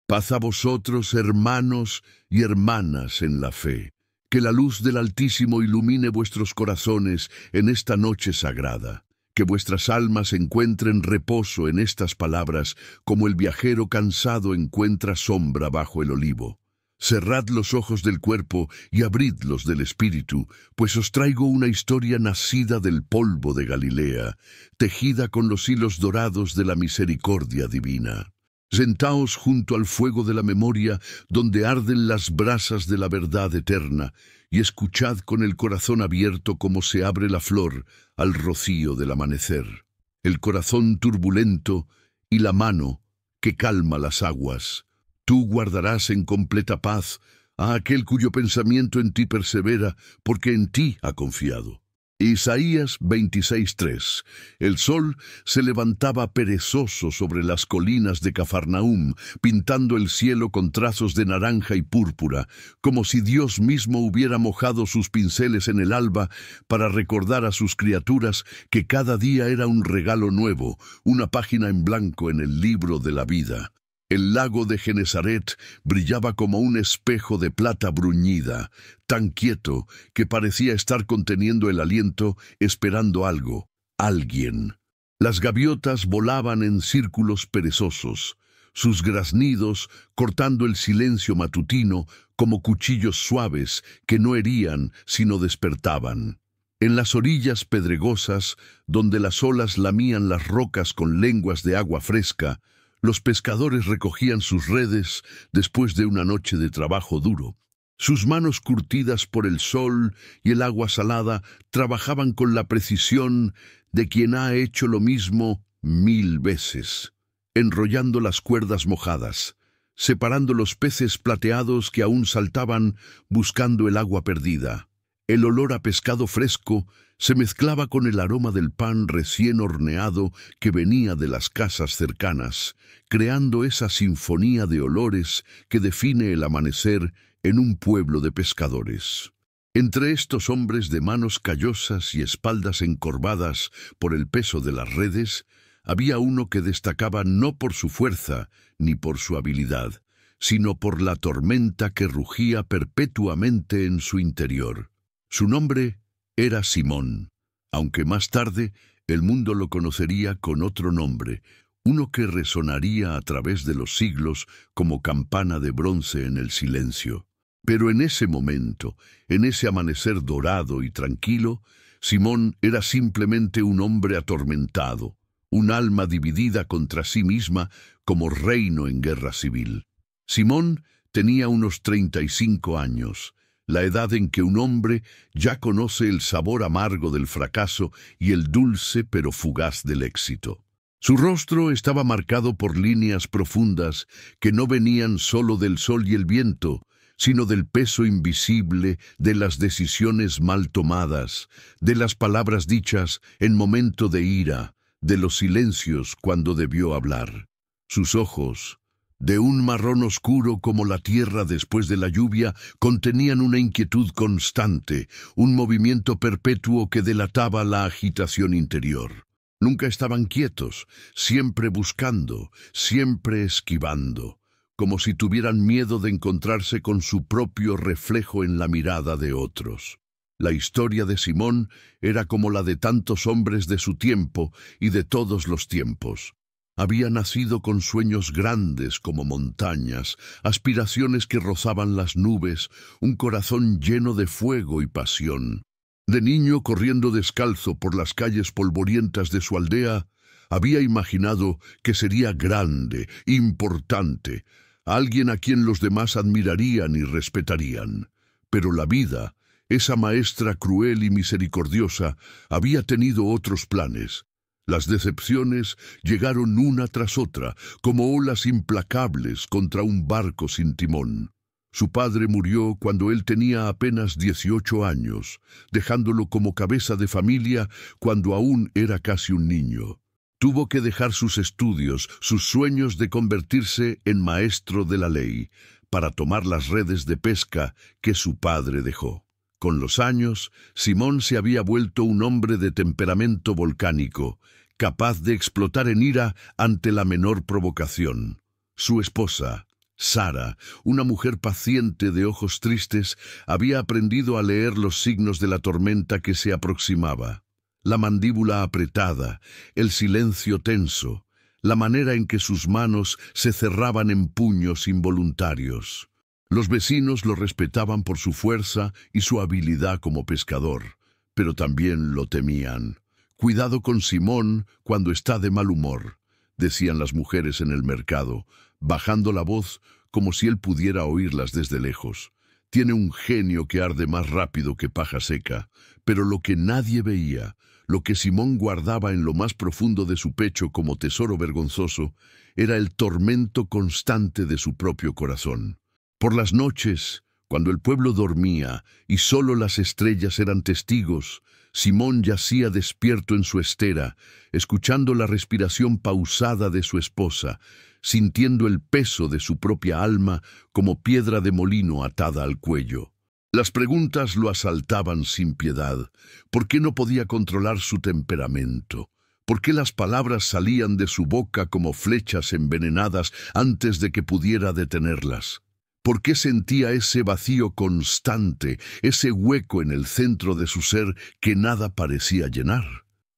Paz a vosotros, hermanos y hermanas en la fe. Que la luz del Altísimo ilumine vuestros corazones en esta noche sagrada. Que vuestras almas encuentren reposo en estas palabras, como el viajero cansado encuentra sombra bajo el olivo. Cerrad los ojos del cuerpo y abridlos del espíritu, pues os traigo una historia nacida del polvo de Galilea, tejida con los hilos dorados de la misericordia divina. Sentaos junto al fuego de la memoria, donde arden las brasas de la verdad eterna, y escuchad con el corazón abierto como se abre la flor al rocío del amanecer. El corazón turbulento y la mano que calma las aguas. Tú guardarás en completa paz a aquel cuyo pensamiento en ti persevera, porque en ti ha confiado. Isaías 26:3. El sol se levantaba perezoso sobre las colinas de Cafarnaúm, pintando el cielo con trazos de naranja y púrpura, como si Dios mismo hubiera mojado sus pinceles en el alba para recordar a sus criaturas que cada día era un regalo nuevo, una página en blanco en el libro de la vida. El lago de Genesaret brillaba como un espejo de plata bruñida, tan quieto que parecía estar conteniendo el aliento, esperando algo, alguien. Las gaviotas volaban en círculos perezosos, sus graznidos cortando el silencio matutino como cuchillos suaves que no herían sino despertaban. En las orillas pedregosas, donde las olas lamían las rocas con lenguas de agua fresca, los pescadores recogían sus redes después de una noche de trabajo duro. Sus manos curtidas por el sol y el agua salada trabajaban con la precisión de quien ha hecho lo mismo 1000 veces, enrollando las cuerdas mojadas, separando los peces plateados que aún saltaban buscando el agua perdida. El olor a pescado fresco se mezclaba con el aroma del pan recién horneado que venía de las casas cercanas, creando esa sinfonía de olores que define el amanecer en un pueblo de pescadores. Entre estos hombres de manos callosas y espaldas encorvadas por el peso de las redes, había uno que destacaba no por su fuerza ni por su habilidad, sino por la tormenta que rugía perpetuamente en su interior. Su nombre era Simón, aunque más tarde el mundo lo conocería con otro nombre, uno que resonaría a través de los siglos como campana de bronce en el silencio. Pero en ese momento, en ese amanecer dorado y tranquilo, Simón era simplemente un hombre atormentado, un alma dividida contra sí misma como reino en guerra civil. Simón tenía unos 35 años, la edad en que un hombre ya conoce el sabor amargo del fracaso y el dulce pero fugaz del éxito. Su rostro estaba marcado por líneas profundas que no venían solo del sol y el viento, sino del peso invisible de las decisiones mal tomadas, de las palabras dichas en momento de ira, de los silencios cuando debió hablar. Sus ojos, de un marrón oscuro como la tierra después de la lluvia, contenían una inquietud constante, un movimiento perpetuo que delataba la agitación interior. Nunca estaban quietos, siempre buscando, siempre esquivando, como si tuvieran miedo de encontrarse con su propio reflejo en la mirada de otros. La historia de Simón era como la de tantos hombres de su tiempo y de todos los tiempos. Había nacido con sueños grandes como montañas, aspiraciones que rozaban las nubes, un corazón lleno de fuego y pasión. De niño, corriendo descalzo por las calles polvorientas de su aldea, había imaginado que sería grande, importante, alguien a quien los demás admirarían y respetarían. Pero la vida, esa maestra cruel y misericordiosa, había tenido otros planes. Las decepciones llegaron una tras otra, como olas implacables contra un barco sin timón. Su padre murió cuando él tenía apenas 18 años, dejándolo como cabeza de familia cuando aún era casi un niño. Tuvo que dejar sus estudios, sus sueños de convertirse en maestro de la ley, para tomar las redes de pesca que su padre dejó. Con los años, Simón se había vuelto un hombre de temperamento volcánico, capaz de explotar en ira ante la menor provocación. Su esposa, Sara, una mujer paciente de ojos tristes, había aprendido a leer los signos de la tormenta que se aproximaba. La mandíbula apretada, el silencio tenso, la manera en que sus manos se cerraban en puños involuntarios. Los vecinos lo respetaban por su fuerza y su habilidad como pescador, pero también lo temían. «Cuidado con Simón cuando está de mal humor», decían las mujeres en el mercado, bajando la voz como si él pudiera oírlas desde lejos. «Tiene un genio que arde más rápido que paja seca». Pero lo que nadie veía, lo que Simón guardaba en lo más profundo de su pecho como tesoro vergonzoso, era el tormento constante de su propio corazón. Por las noches, cuando el pueblo dormía y solo las estrellas eran testigos, Simón yacía despierto en su estera, escuchando la respiración pausada de su esposa, sintiendo el peso de su propia alma como piedra de molino atada al cuello. Las preguntas lo asaltaban sin piedad. ¿Por qué no podía controlar su temperamento? ¿Por qué las palabras salían de su boca como flechas envenenadas antes de que pudiera detenerlas? ¿Por qué sentía ese vacío constante, ese hueco en el centro de su ser que nada parecía llenar?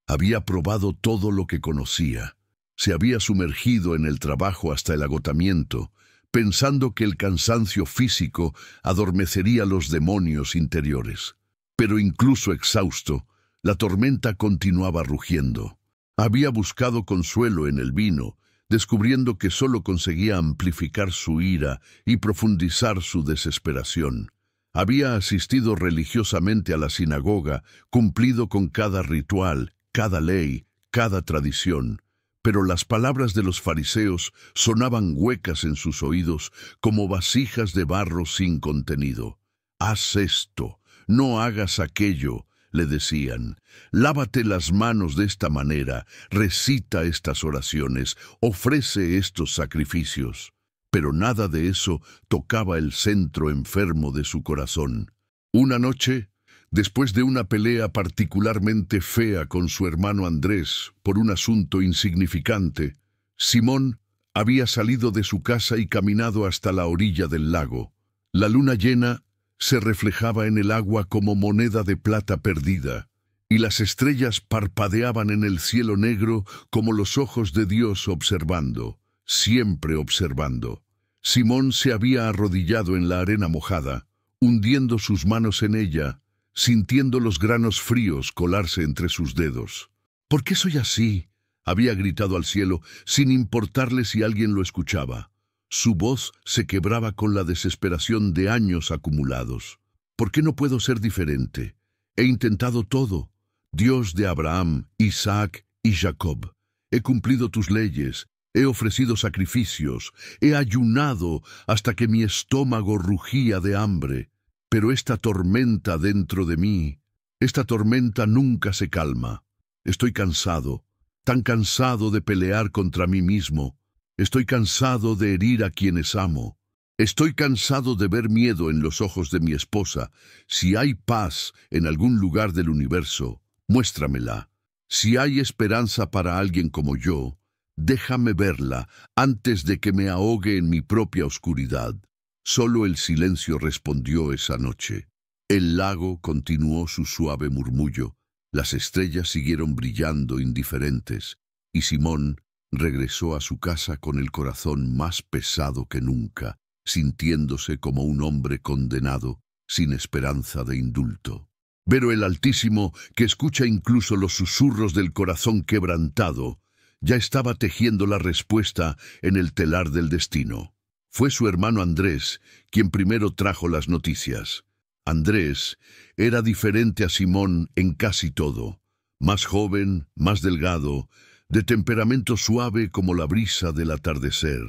Había probado todo lo que conocía. Se había sumergido en el trabajo hasta el agotamiento, pensando que el cansancio físico adormecería los demonios interiores. Pero incluso exhausto, la tormenta continuaba rugiendo. Había buscado consuelo en el vino, descubriendo que solo conseguía amplificar su ira y profundizar su desesperación. Había asistido religiosamente a la sinagoga, cumplido con cada ritual, cada ley, cada tradición, pero las palabras de los fariseos sonaban huecas en sus oídos como vasijas de barro sin contenido. «Haz esto, no hagas aquello», le decían. «Lávate las manos de esta manera, recita estas oraciones, ofrece estos sacrificios». Pero nada de eso tocaba el centro enfermo de su corazón. Una noche, después de una pelea particularmente fea con su hermano Andrés por un asunto insignificante, Simón había salido de su casa y caminado hasta la orilla del lago. La luna llena se reflejaba en el agua como moneda de plata perdida, y las estrellas parpadeaban en el cielo negro como los ojos de Dios observando, siempre observando. Simón se había arrodillado en la arena mojada, hundiendo sus manos en ella, sintiendo los granos fríos colarse entre sus dedos. «¿Por qué soy así?», había gritado al cielo, sin importarle si alguien lo escuchaba. Su voz se quebraba con la desesperación de años acumulados. «¿Por qué no puedo ser diferente? He intentado todo. Dios de Abraham, Isaac y Jacob. He cumplido tus leyes, he ofrecido sacrificios, he ayunado hasta que mi estómago rugía de hambre. Pero esta tormenta dentro de mí, esta tormenta nunca se calma. Estoy cansado, tan cansado de pelear contra mí mismo. Estoy cansado de herir a quienes amo. Estoy cansado de ver miedo en los ojos de mi esposa. Si hay paz en algún lugar del universo, muéstramela. Si hay esperanza para alguien como yo, déjame verla antes de que me ahogue en mi propia oscuridad». Solo el silencio respondió esa noche. El lago continuó su suave murmullo, las estrellas siguieron brillando indiferentes, y Simón regresó a su casa con el corazón más pesado que nunca, sintiéndose como un hombre condenado, sin esperanza de indulto. Pero el Altísimo, que escucha incluso los susurros del corazón quebrantado, ya estaba tejiendo la respuesta en el telar del destino. Fue su hermano Andrés quien primero trajo las noticias. Andrés era diferente a Simón en casi todo, más joven, más delgado, de temperamento suave como la brisa del atardecer.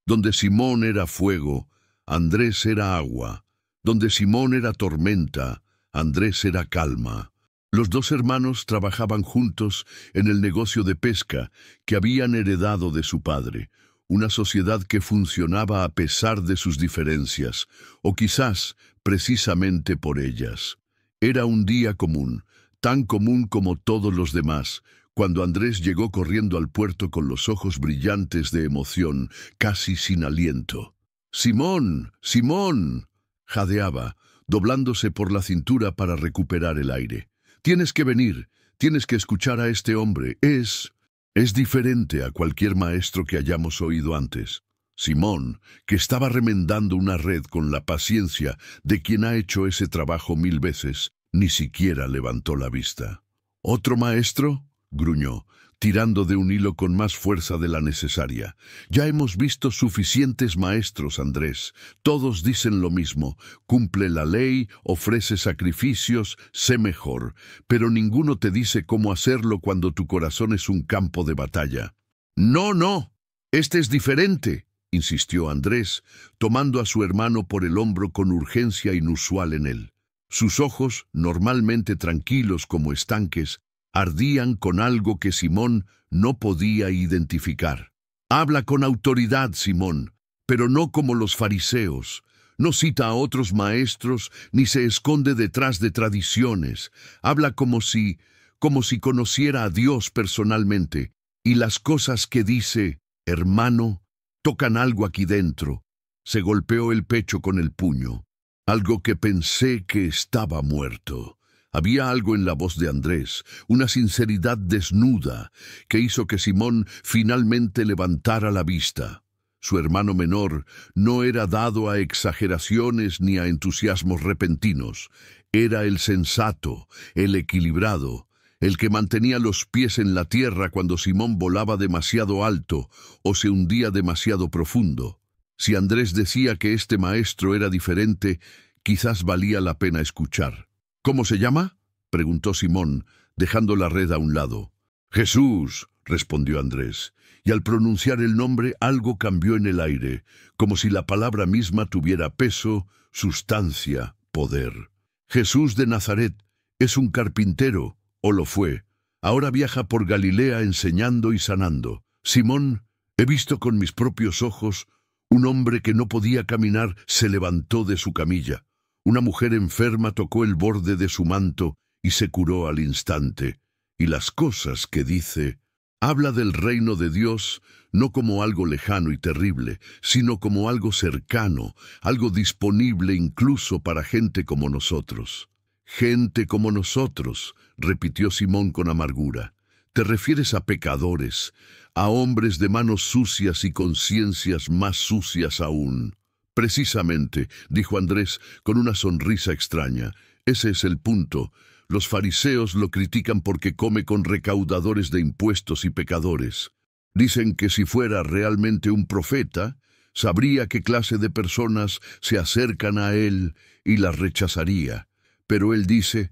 Donde Simón era fuego, Andrés era agua. Donde Simón era tormenta, Andrés era calma. Los dos hermanos trabajaban juntos en el negocio de pesca que habían heredado de su padre, una sociedad que funcionaba a pesar de sus diferencias, o quizás precisamente por ellas. Era un día común, tan común como todos los demás, cuando Andrés llegó corriendo al puerto con los ojos brillantes de emoción, casi sin aliento. «Simón, Simón», jadeaba, doblándose por la cintura para recuperar el aire. «Tienes que venir, tienes que escuchar a este hombre. Es diferente a cualquier maestro que hayamos oído antes». Simón, que estaba remendando una red con la paciencia de quien ha hecho ese trabajo 1000 veces, ni siquiera levantó la vista. «¿Otro maestro?», gruñó, tirando de un hilo con más fuerza de la necesaria. «Ya hemos visto suficientes maestros, Andrés. Todos dicen lo mismo. Cumple la ley, ofrece sacrificios, sé mejor. Pero ninguno te dice cómo hacerlo cuando tu corazón es un campo de batalla». «No, no. Este es diferente», insistió Andrés, tomando a su hermano por el hombro con urgencia inusual en él. Sus ojos, normalmente tranquilos como estanques, ardían con algo que Simón no podía identificar. «Habla con autoridad, Simón, pero no como los fariseos. No cita a otros maestros ni se esconde detrás de tradiciones. Habla como si conociera a Dios personalmente. Y las cosas que dice, hermano, tocan algo aquí dentro». Se golpeó el pecho con el puño. «Algo que pensé que estaba muerto». Había algo en la voz de Andrés, una sinceridad desnuda, que hizo que Simón finalmente levantara la vista. Su hermano menor no era dado a exageraciones ni a entusiasmos repentinos. Era el sensato, el equilibrado, el que mantenía los pies en la tierra cuando Simón volaba demasiado alto o se hundía demasiado profundo. Si Andrés decía que este maestro era diferente, quizás valía la pena escuchar. «¿Cómo se llama?», preguntó Simón, dejando la red a un lado. «Jesús», respondió Andrés, y al pronunciar el nombre algo cambió en el aire, como si la palabra misma tuviera peso, sustancia, poder. «Jesús de Nazaret es un carpintero, o lo fue. Ahora viaja por Galilea enseñando y sanando. Simón, he visto con mis propios ojos un hombre que no podía caminar se levantó de su camilla. Una mujer enferma tocó el borde de su manto y se curó al instante. Y las cosas que dice, habla del reino de Dios no como algo lejano y terrible, sino como algo cercano, algo disponible incluso para gente como nosotros». «Gente como nosotros», repitió Simón con amargura. «Te refieres a pecadores, a hombres de manos sucias y conciencias más sucias aún». «Precisamente», dijo Andrés con una sonrisa extraña. «Ese es el punto. Los fariseos lo critican porque come con recaudadores de impuestos y pecadores. Dicen que si fuera realmente un profeta, sabría qué clase de personas se acercan a él y las rechazaría. Pero él dice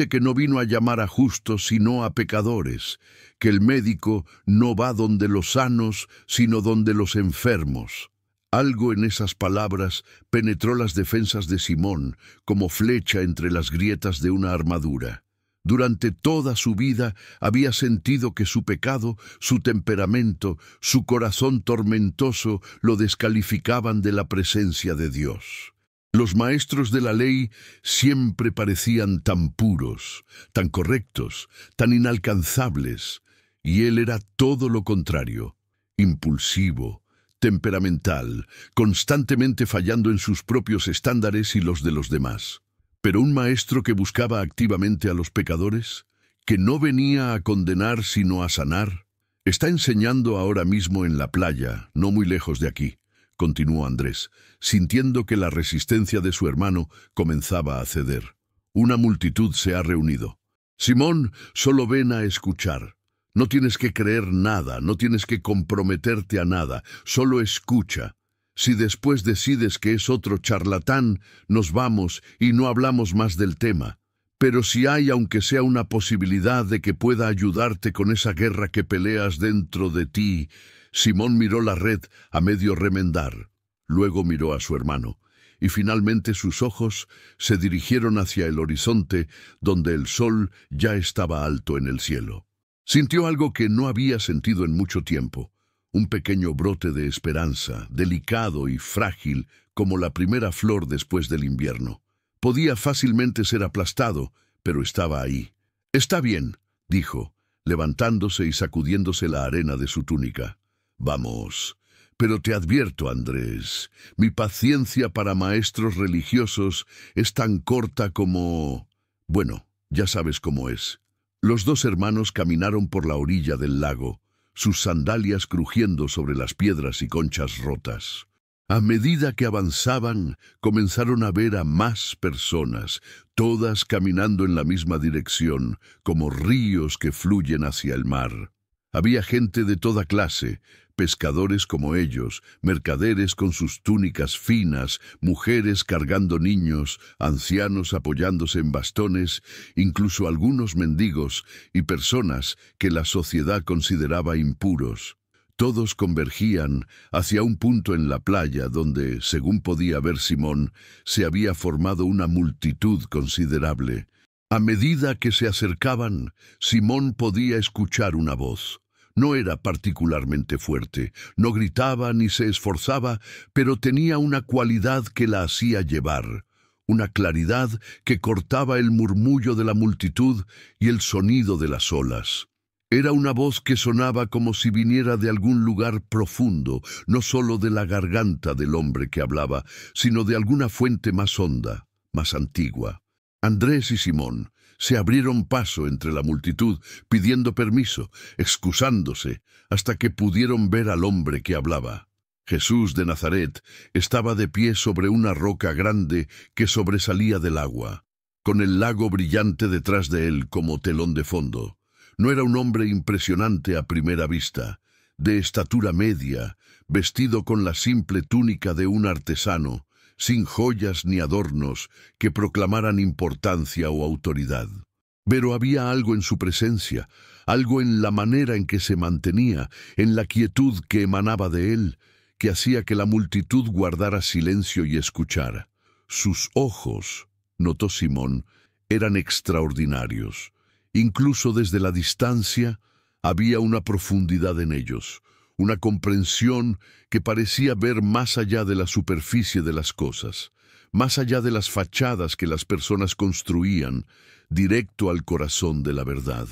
que no vino a llamar a justos sino a pecadores, que el médico no va donde los sanos sino donde los enfermos». Algo en esas palabras penetró las defensas de Simón como flecha entre las grietas de una armadura. Durante toda su vida había sentido que su pecado, su temperamento, su corazón tormentoso lo descalificaban de la presencia de Dios. Los maestros de la ley siempre parecían tan puros, tan correctos, tan inalcanzables, y él era todo lo contrario, impulsivo, temperamental, constantemente fallando en sus propios estándares y los de los demás. Pero un maestro que buscaba activamente a los pecadores, que no venía a condenar sino a sanar, está enseñando ahora mismo en la playa, no muy lejos de aquí, continuó Andrés, sintiendo que la resistencia de su hermano comenzaba a ceder. Una multitud se ha reunido. «Simón, solo ven a escuchar. No tienes que creer nada, no tienes que comprometerte a nada, solo escucha. Si después decides que es otro charlatán, nos vamos y no hablamos más del tema. Pero si hay, aunque sea una posibilidad de que pueda ayudarte con esa guerra que peleas dentro de ti». Simón miró la red a medio remendar, luego miró a su hermano, y finalmente sus ojos se dirigieron hacia el horizonte, donde el sol ya estaba alto en el cielo. Sintió algo que no había sentido en mucho tiempo, un pequeño brote de esperanza, delicado y frágil como la primera flor después del invierno. Podía fácilmente ser aplastado, pero estaba ahí. «Está bien», dijo, levantándose y sacudiéndose la arena de su túnica. «Vamos». Pero te advierto, Andrés, mi paciencia para maestros religiosos es tan corta como... Bueno, ya sabes cómo es. Los dos hermanos caminaron por la orilla del lago, sus sandalias crujiendo sobre las piedras y conchas rotas. A medida que avanzaban, comenzaron a ver a más personas, todas caminando en la misma dirección, como ríos que fluyen hacia el mar. Había gente de toda clase, pescadores como ellos, mercaderes con sus túnicas finas, mujeres cargando niños, ancianos apoyándose en bastones, incluso algunos mendigos y personas que la sociedad consideraba impuros. Todos convergían hacia un punto en la playa donde, según podía ver Simón, se había formado una multitud considerable. A medida que se acercaban, Simón podía escuchar una voz. No era particularmente fuerte, no gritaba ni se esforzaba, pero tenía una cualidad que la hacía llevar, una claridad que cortaba el murmullo de la multitud y el sonido de las olas. Era una voz que sonaba como si viniera de algún lugar profundo, no solo de la garganta del hombre que hablaba, sino de alguna fuente más honda, más antigua. Andrés y Simón se abrieron paso entre la multitud, pidiendo permiso, excusándose, hasta que pudieron ver al hombre que hablaba. Jesús de Nazaret estaba de pie sobre una roca grande que sobresalía del agua, con el lago brillante detrás de él como telón de fondo. No era un hombre impresionante a primera vista, de estatura media, vestido con la simple túnica de un artesano, sin joyas ni adornos que proclamaran importancia o autoridad. Pero había algo en su presencia, algo en la manera en que se mantenía, en la quietud que emanaba de él, que hacía que la multitud guardara silencio y escuchara. Sus ojos, notó Simón, eran extraordinarios. Incluso desde la distancia había una profundidad en ellos, una comprensión que parecía ver más allá de la superficie de las cosas, más allá de las fachadas que las personas construían, directo al corazón de la verdad.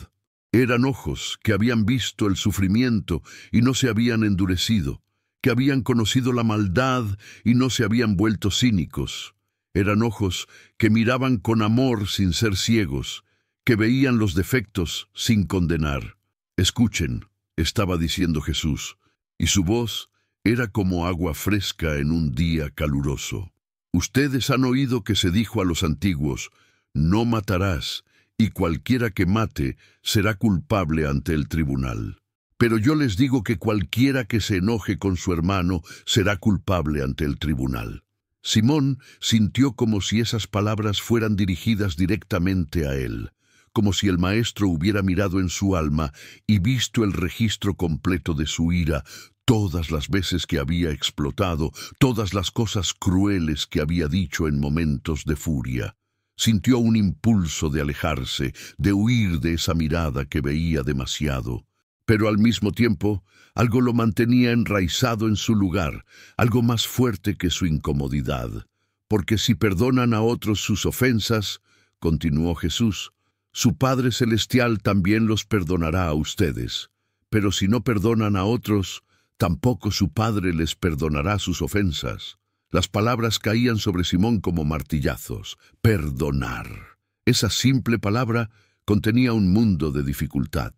Eran ojos que habían visto el sufrimiento y no se habían endurecido, que habían conocido la maldad y no se habían vuelto cínicos. Eran ojos que miraban con amor sin ser ciegos, que veían los defectos sin condenar. Escuchen, estaba diciendo Jesús, y su voz era como agua fresca en un día caluroso. Ustedes han oído que se dijo a los antiguos, no matarás, y cualquiera que mate será culpable ante el tribunal. Pero yo les digo que cualquiera que se enoje con su hermano será culpable ante el tribunal. Simón sintió como si esas palabras fueran dirigidas directamente a él, como si el maestro hubiera mirado en su alma y visto el registro completo de su ira, todas las veces que había explotado, todas las cosas crueles que había dicho en momentos de furia. Sintió un impulso de alejarse, de huir de esa mirada que veía demasiado. Pero al mismo tiempo, algo lo mantenía enraizado en su lugar, algo más fuerte que su incomodidad. Porque si perdonan a otros sus ofensas, continuó Jesús, su Padre Celestial también los perdonará a ustedes. Pero si no perdonan a otros, tampoco su Padre les perdonará sus ofensas. Las palabras caían sobre Simón como martillazos. Perdonar. Esa simple palabra contenía un mundo de dificultad.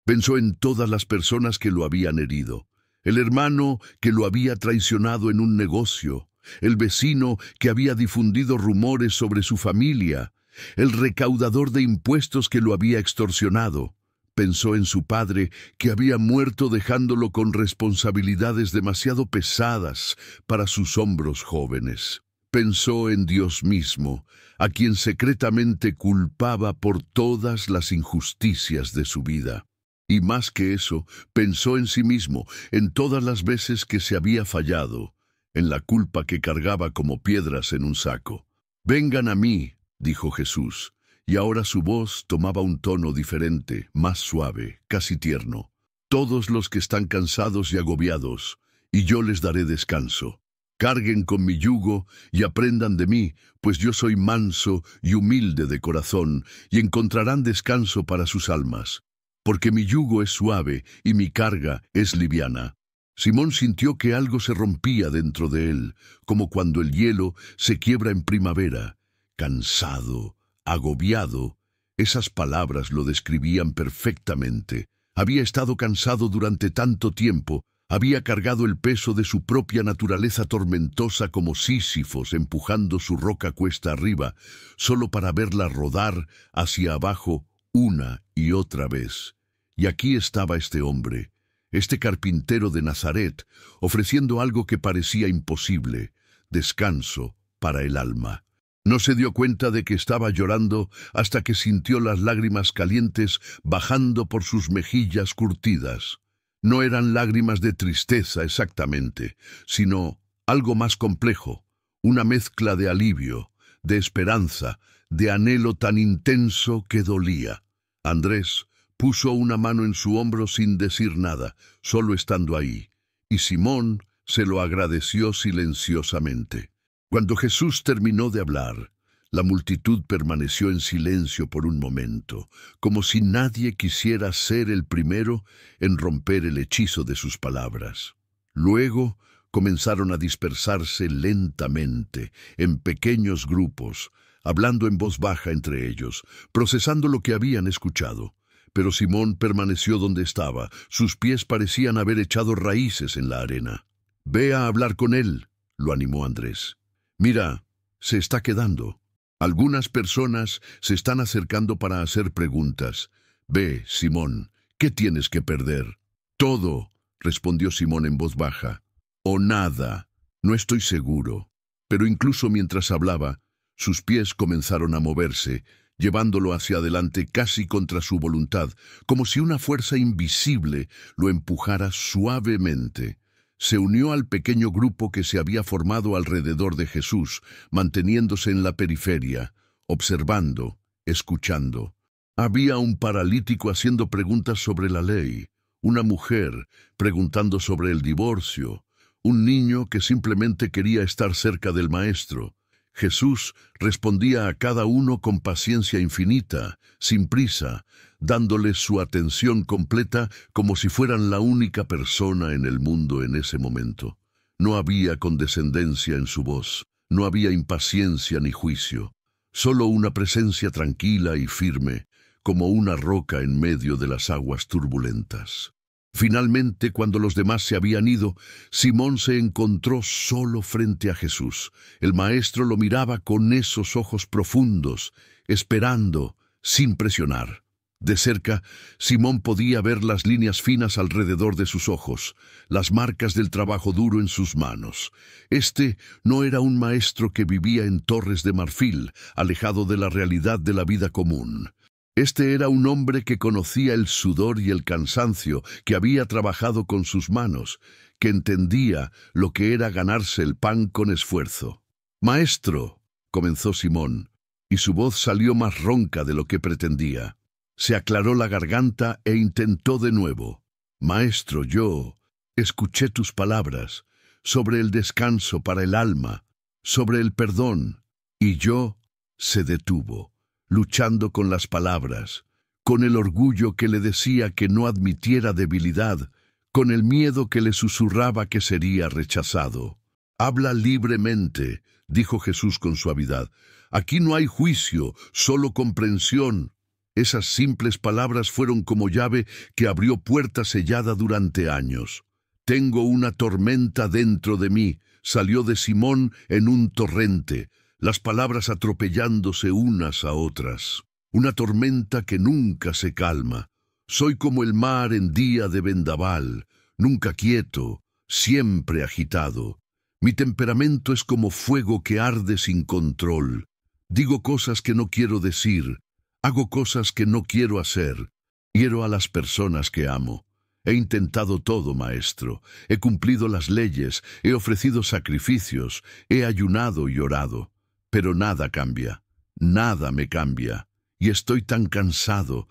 Pensó en todas las personas que lo habían herido, el hermano que lo había traicionado en un negocio, el vecino que había difundido rumores sobre su familia, el recaudador de impuestos que lo había extorsionado. Pensó en su padre que había muerto dejándolo con responsabilidades demasiado pesadas para sus hombros jóvenes. Pensó en Dios mismo, a quien secretamente culpaba por todas las injusticias de su vida. Y más que eso, pensó en sí mismo, en todas las veces que se había fallado, en la culpa que cargaba como piedras en un saco. «Vengan a mí», dijo Jesús, y ahora su voz tomaba un tono diferente, más suave, casi tierno. «Todos los que están cansados y agobiados, y yo les daré descanso. Carguen con mi yugo y aprendan de mí, pues yo soy manso y humilde de corazón, y encontrarán descanso para sus almas. Porque mi yugo es suave y mi carga es liviana». Simón sintió que algo se rompía dentro de él, como cuando el hielo se quiebra en primavera. Cansado, agobiado, esas palabras lo describían perfectamente. Había estado cansado durante tanto tiempo, había cargado el peso de su propia naturaleza tormentosa como Sísifos empujando su roca cuesta arriba, solo para verla rodar hacia abajo una y otra vez. Y aquí estaba este hombre, este carpintero de Nazaret, ofreciendo algo que parecía imposible: descanso para el alma. No se dio cuenta de que estaba llorando hasta que sintió las lágrimas calientes bajando por sus mejillas curtidas. No eran lágrimas de tristeza exactamente, sino algo más complejo, una mezcla de alivio, de esperanza, de anhelo tan intenso que dolía. Andrés puso una mano en su hombro sin decir nada, solo estando ahí, y Simón se lo agradeció silenciosamente. Cuando Jesús terminó de hablar, la multitud permaneció en silencio por un momento, como si nadie quisiera ser el primero en romper el hechizo de sus palabras. Luego comenzaron a dispersarse lentamente, en pequeños grupos, hablando en voz baja entre ellos, procesando lo que habían escuchado. Pero Simón permaneció donde estaba, sus pies parecían haber echado raíces en la arena. «Ve a hablar con él», lo animó Andrés. «Mira, se está quedando. Algunas personas se están acercando para hacer preguntas. Ve, Simón, ¿qué tienes que perder?» «Todo», respondió Simón en voz baja. «O nada, no estoy seguro». Pero incluso mientras hablaba, sus pies comenzaron a moverse, llevándolo hacia adelante casi contra su voluntad, como si una fuerza invisible lo empujara suavemente. Se unió al pequeño grupo que se había formado alrededor de Jesús, manteniéndose en la periferia, observando, escuchando. Había un paralítico haciendo preguntas sobre la ley, una mujer preguntando sobre el divorcio, un niño que simplemente quería estar cerca del maestro. Jesús respondía a cada uno con paciencia infinita, sin prisa, dándoles su atención completa como si fueran la única persona en el mundo en ese momento. No había condescendencia en su voz, no había impaciencia ni juicio, solo una presencia tranquila y firme, como una roca en medio de las aguas turbulentas. Finalmente, cuando los demás se habían ido, Simón se encontró solo frente a Jesús. El maestro lo miraba con esos ojos profundos, esperando, sin presionar. De cerca, Simón podía ver las líneas finas alrededor de sus ojos, las marcas del trabajo duro en sus manos. Este no era un maestro que vivía en Torres de Marfil, alejado de la realidad de la vida común. Este era un hombre que conocía el sudor y el cansancio, que había trabajado con sus manos, que entendía lo que era ganarse el pan con esfuerzo. «Maestro», comenzó Simón, y su voz salió más ronca de lo que pretendía. Se aclaró la garganta e intentó de nuevo. «Maestro, yo escuché tus palabras sobre el descanso para el alma, sobre el perdón», y yo se detuvo, luchando con las palabras, con el orgullo que le decía que no admitiera debilidad, con el miedo que le susurraba que sería rechazado. «Habla libremente», dijo Jesús con suavidad. «Aquí no hay juicio, solo comprensión». Esas simples palabras fueron como llave que abrió puerta sellada durante años. «Tengo una tormenta dentro de mí», salió de Simón en un torrente, las palabras atropellándose unas a otras. «Una tormenta que nunca se calma. Soy como el mar en día de vendaval, nunca quieto, siempre agitado. Mi temperamento es como fuego que arde sin control. Digo cosas que no quiero decir, hago cosas que no quiero hacer, hiero a las personas que amo. He intentado todo, maestro. He cumplido las leyes, he ofrecido sacrificios, he ayunado y orado. Pero nada cambia, nada me cambia, y estoy tan cansado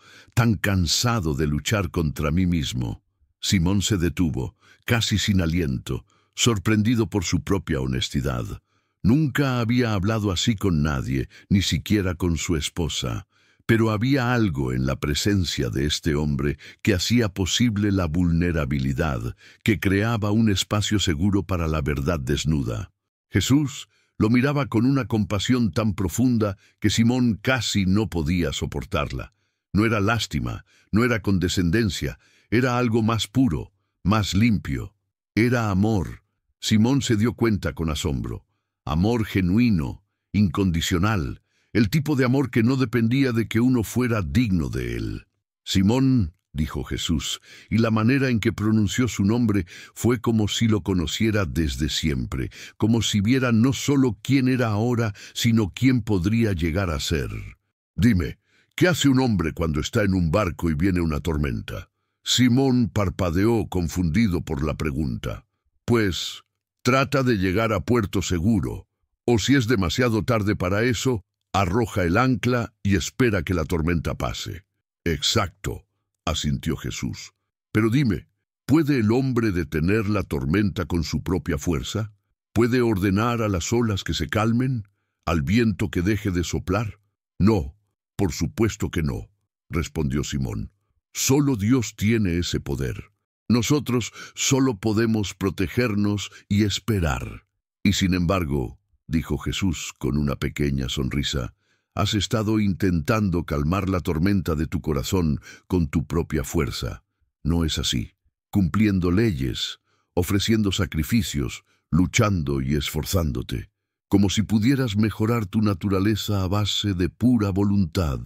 de luchar contra mí mismo». Simón se detuvo, casi sin aliento, sorprendido por su propia honestidad. Nunca había hablado así con nadie, ni siquiera con su esposa, Pero había algo en la presencia de este hombre que hacía posible la vulnerabilidad, que creaba un espacio seguro para la verdad desnuda. Jesús lo miraba con una compasión tan profunda que Simón casi no podía soportarla. No era lástima, no era condescendencia, era algo más puro, más limpio. Era amor. Simón se dio cuenta con asombro. Amor genuino, incondicional, el tipo de amor que no dependía de que uno fuera digno de él. Simón, dijo Jesús, y la manera en que pronunció su nombre fue como si lo conociera desde siempre, como si viera no solo quién era ahora, sino quién podría llegar a ser. Dime, ¿qué hace un hombre cuando está en un barco y viene una tormenta? Simón parpadeó confundido por la pregunta. Pues, trata de llegar a puerto seguro, o si es demasiado tarde para eso, arroja el ancla y espera que la tormenta pase. Exacto, asintió Jesús. Pero dime, ¿puede el hombre detener la tormenta con su propia fuerza? ¿Puede ordenar a las olas que se calmen? ¿Al viento que deje de soplar? No, por supuesto que no, respondió Simón. Solo Dios tiene ese poder. Nosotros solo podemos protegernos y esperar. Y sin embargo, dijo Jesús con una pequeña sonrisa, has estado intentando calmar la tormenta de tu corazón con tu propia fuerza. No es así. Cumpliendo leyes, ofreciendo sacrificios, luchando y esforzándote, como si pudieras mejorar tu naturaleza a base de pura voluntad.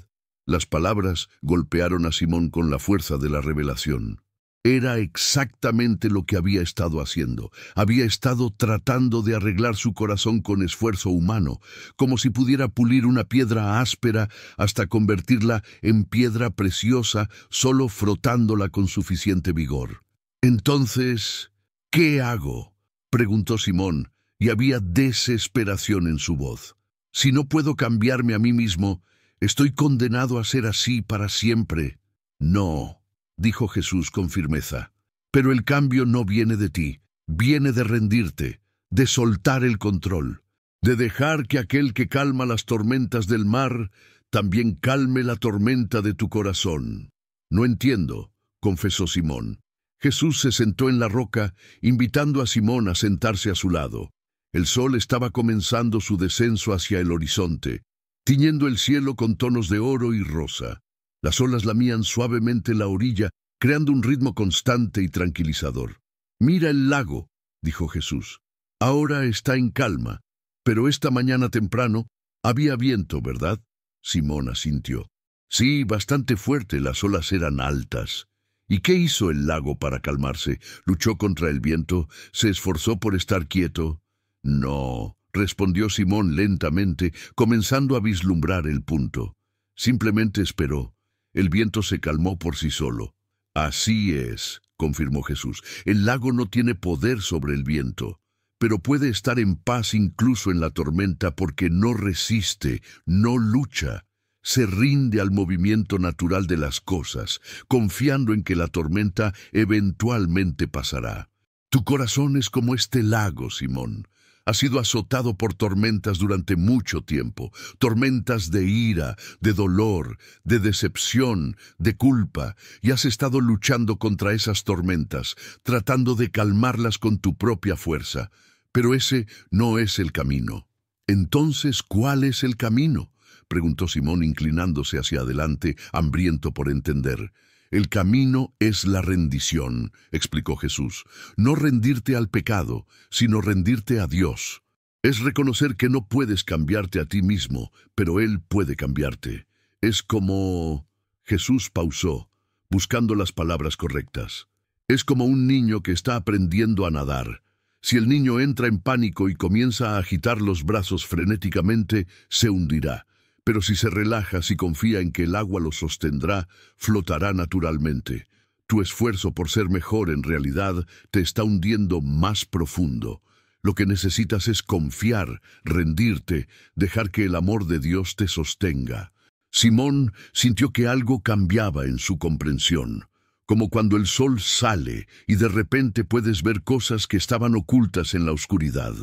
Las palabras golpearon a Simón con la fuerza de la revelación. Era exactamente lo que había estado haciendo. Había estado tratando de arreglar su corazón con esfuerzo humano, como si pudiera pulir una piedra áspera hasta convertirla en piedra preciosa solo frotándola con suficiente vigor. Entonces, ¿qué hago?, preguntó Simón, y había desesperación en su voz. Si no puedo cambiarme a mí mismo, ¿estoy condenado a ser así para siempre? No, dijo Jesús con firmeza. Pero el cambio no viene de ti, viene de rendirte, de soltar el control, de dejar que aquel que calma las tormentas del mar también calme la tormenta de tu corazón. No entiendo, confesó Simón. Jesús se sentó en la roca, invitando a Simón a sentarse a su lado. El sol estaba comenzando su descenso hacia el horizonte, tiñendo el cielo con tonos de oro y rosa. Las olas lamían suavemente la orilla, creando un ritmo constante y tranquilizador. «Mira el lago», dijo Jesús. «Ahora está en calma, pero esta mañana temprano había viento, ¿verdad?» Simón asintió. «Sí, bastante fuerte, las olas eran altas». «¿Y qué hizo el lago para calmarse? ¿Luchó contra el viento? ¿Se esforzó por estar quieto?» «No», respondió Simón lentamente, comenzando a vislumbrar el punto. «Simplemente esperó. El viento se calmó por sí solo». «Así es», confirmó Jesús. «El lago no tiene poder sobre el viento, pero puede estar en paz incluso en la tormenta porque no resiste, no lucha. Se rinde al movimiento natural de las cosas, confiando en que la tormenta eventualmente pasará. Tu corazón es como este lago, Simón. Has sido azotado por tormentas durante mucho tiempo, tormentas de ira, de dolor, de decepción, de culpa, y has estado luchando contra esas tormentas, tratando de calmarlas con tu propia fuerza. Pero ese no es el camino. Entonces, ¿cuál es el camino?, preguntó Simón inclinándose hacia adelante, hambriento por entender. «El camino es la rendición», explicó Jesús. «No rendirte al pecado, sino rendirte a Dios. Es reconocer que no puedes cambiarte a ti mismo, pero Él puede cambiarte. Es como...» Jesús pausó, buscando las palabras correctas. «Es como un niño que está aprendiendo a nadar. Si el niño entra en pánico y comienza a agitar los brazos frenéticamente, se hundirá. Pero si se relaja, si confía en que el agua lo sostendrá, flotará naturalmente. Tu esfuerzo por ser mejor en realidad te está hundiendo más profundo. Lo que necesitas es confiar, rendirte, dejar que el amor de Dios te sostenga». Simón sintió que algo cambiaba en su comprensión, como cuando el sol sale y de repente puedes ver cosas que estaban ocultas en la oscuridad.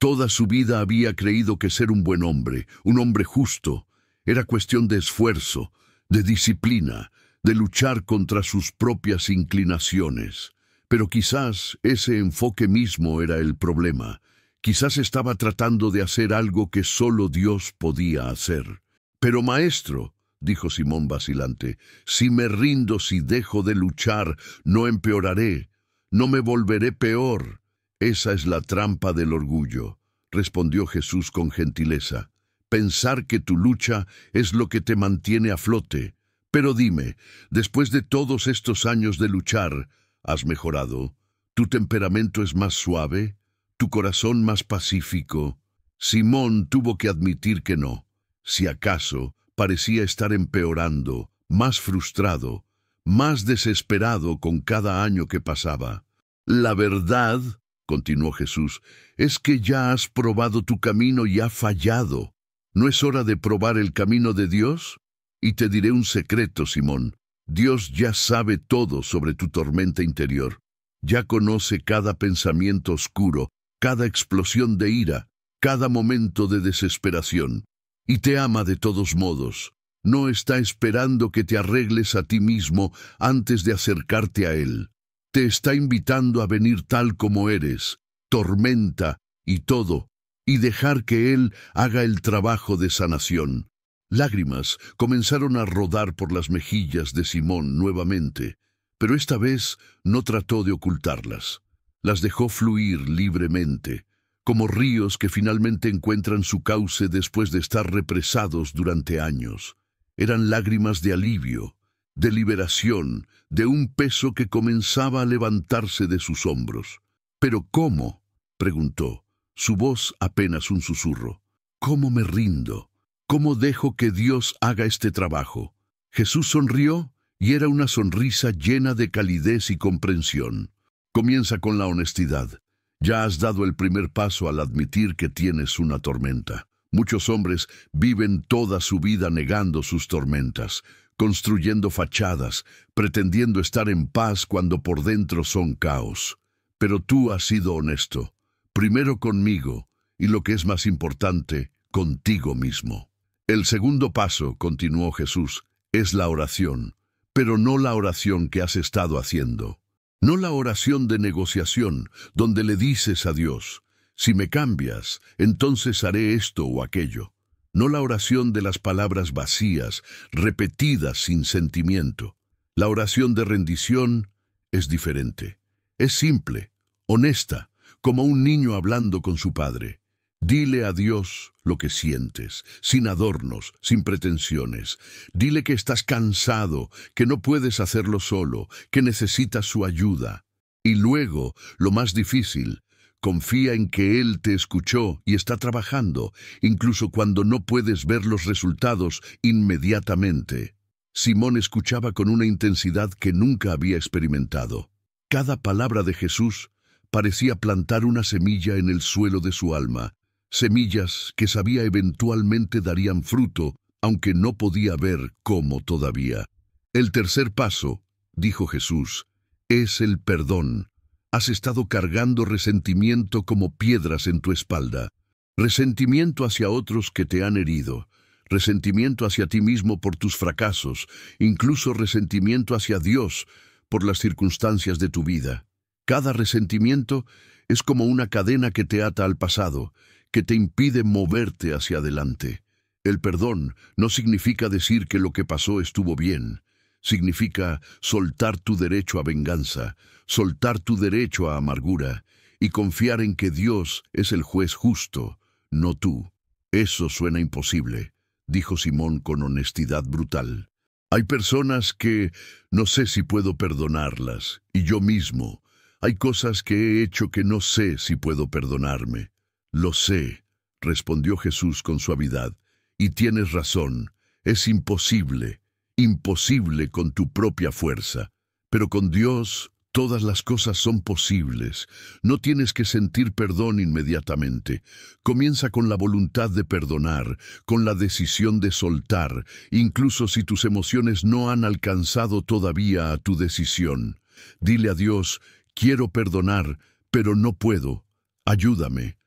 Toda su vida había creído que ser un buen hombre, un hombre justo, Era cuestión de esfuerzo, de disciplina, de luchar contra sus propias inclinaciones. Pero quizás ese enfoque mismo era el problema. Quizás estaba tratando de hacer algo que solo Dios podía hacer. «Pero maestro», dijo Simón vacilante, «si me rindo, si dejo de luchar, no empeoraré, no me volveré peor». «Esa es la trampa del orgullo», respondió Jesús con gentileza. «Pensar que tu lucha es lo que te mantiene a flote. Pero dime, después de todos estos años de luchar, ¿has mejorado? ¿Tu temperamento es más suave? ¿Tu corazón más pacífico?» Simón tuvo que admitir que no. Si acaso, parecía estar empeorando, más frustrado, más desesperado con cada año que pasaba. «La verdad», continuó Jesús, «es que ya has probado tu camino y ha fallado. ¿No es hora de probar el camino de Dios? Y te diré un secreto, Simón. Dios ya sabe todo sobre tu tormenta interior. Ya conoce cada pensamiento oscuro, cada explosión de ira, cada momento de desesperación. Y te ama de todos modos. No está esperando que te arregles a ti mismo antes de acercarte a Él. Te está invitando a venir tal como eres, tormenta y todo, y dejar que Él haga el trabajo de sanación. Lágrimas comenzaron a rodar por las mejillas de Simón nuevamente, pero esta vez no trató de ocultarlas. Las dejó fluir libremente, como ríos que finalmente encuentran su cauce después de estar represados durante años. Eran lágrimas de alivio, de liberación, de un peso que comenzaba a levantarse de sus hombros. «¿Pero cómo?», preguntó, su voz apenas un susurro. «¿Cómo me rindo? ¿Cómo dejo que Dios haga este trabajo?». Jesús sonrió, y era una sonrisa llena de calidez y comprensión. «Comienza con la honestidad. Ya has dado el primer paso al admitir que tienes una tormenta. Muchos hombres viven toda su vida negando sus tormentas, construyendo fachadas, pretendiendo estar en paz cuando por dentro son caos. Pero tú has sido honesto, primero conmigo, y lo que es más importante, contigo mismo». «El segundo paso», continuó Jesús, «es la oración, pero no la oración que has estado haciendo. No la oración de negociación, donde le dices a Dios, si me cambias, entonces haré esto o aquello. No la oración de las palabras vacías, repetidas sin sentimiento. La oración de rendición es diferente. Es simple, honesta, como un niño hablando con su padre. Dile a Dios lo que sientes, sin adornos, sin pretensiones. Dile que estás cansado, que no puedes hacerlo solo, que necesitas su ayuda. Y luego, lo más difícil, confía en que Él te escuchó y está trabajando, incluso cuando no puedes ver los resultados inmediatamente. Simón escuchaba con una intensidad que nunca había experimentado. Cada palabra de Jesús parecía plantar una semilla en el suelo de su alma, semillas que sabía eventualmente darían fruto, aunque no podía ver cómo todavía. «El tercer paso», dijo Jesús, «es el perdón. Has estado cargando resentimiento como piedras en tu espalda. Resentimiento hacia otros que te han herido, resentimiento hacia ti mismo por tus fracasos, incluso resentimiento hacia Dios por las circunstancias de tu vida. Cada resentimiento es como una cadena que te ata al pasado, que te impide moverte hacia adelante. El perdón no significa decir que lo que pasó estuvo bien. Significa soltar tu derecho a venganza, soltar tu derecho a amargura y confiar en que Dios es el juez justo, no tú. «Eso suena imposible», dijo Simón con honestidad brutal. «Hay personas que no sé si puedo perdonarlas, y yo mismo. Hay cosas que he hecho que no sé si puedo perdonarme». «Lo sé», respondió Jesús con suavidad, «y tienes razón. Es imposible, imposible con tu propia fuerza. Pero con Dios todas las cosas son posibles. No tienes que sentir perdón inmediatamente. Comienza con la voluntad de perdonar, con la decisión de soltar, incluso si tus emociones no han alcanzado todavía a tu decisión. Dile a Dios, quiero perdonar, pero no puedo. Ayúdame».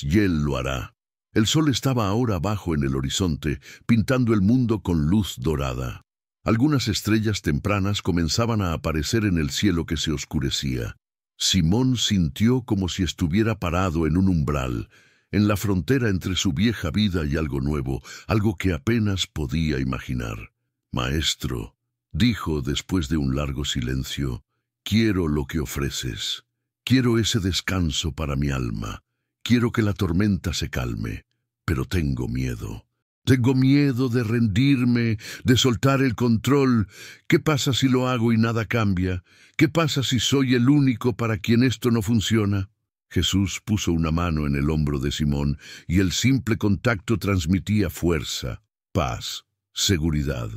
Y Él lo hará. El sol estaba ahora abajo en el horizonte, pintando el mundo con luz dorada. Algunas estrellas tempranas comenzaban a aparecer en el cielo que se oscurecía. Simón sintió como si estuviera parado en un umbral, en la frontera entre su vieja vida y algo nuevo, algo que apenas podía imaginar. «Maestro», dijo después de un largo silencio, «quiero lo que ofreces. Quiero ese descanso para mi alma. Quiero que la tormenta se calme, pero tengo miedo. Tengo miedo de rendirme, de soltar el control. ¿Qué pasa si lo hago y nada cambia? ¿Qué pasa si soy el único para quien esto no funciona?» Jesús puso una mano en el hombro de Simón y el simple contacto transmitía fuerza, paz, seguridad.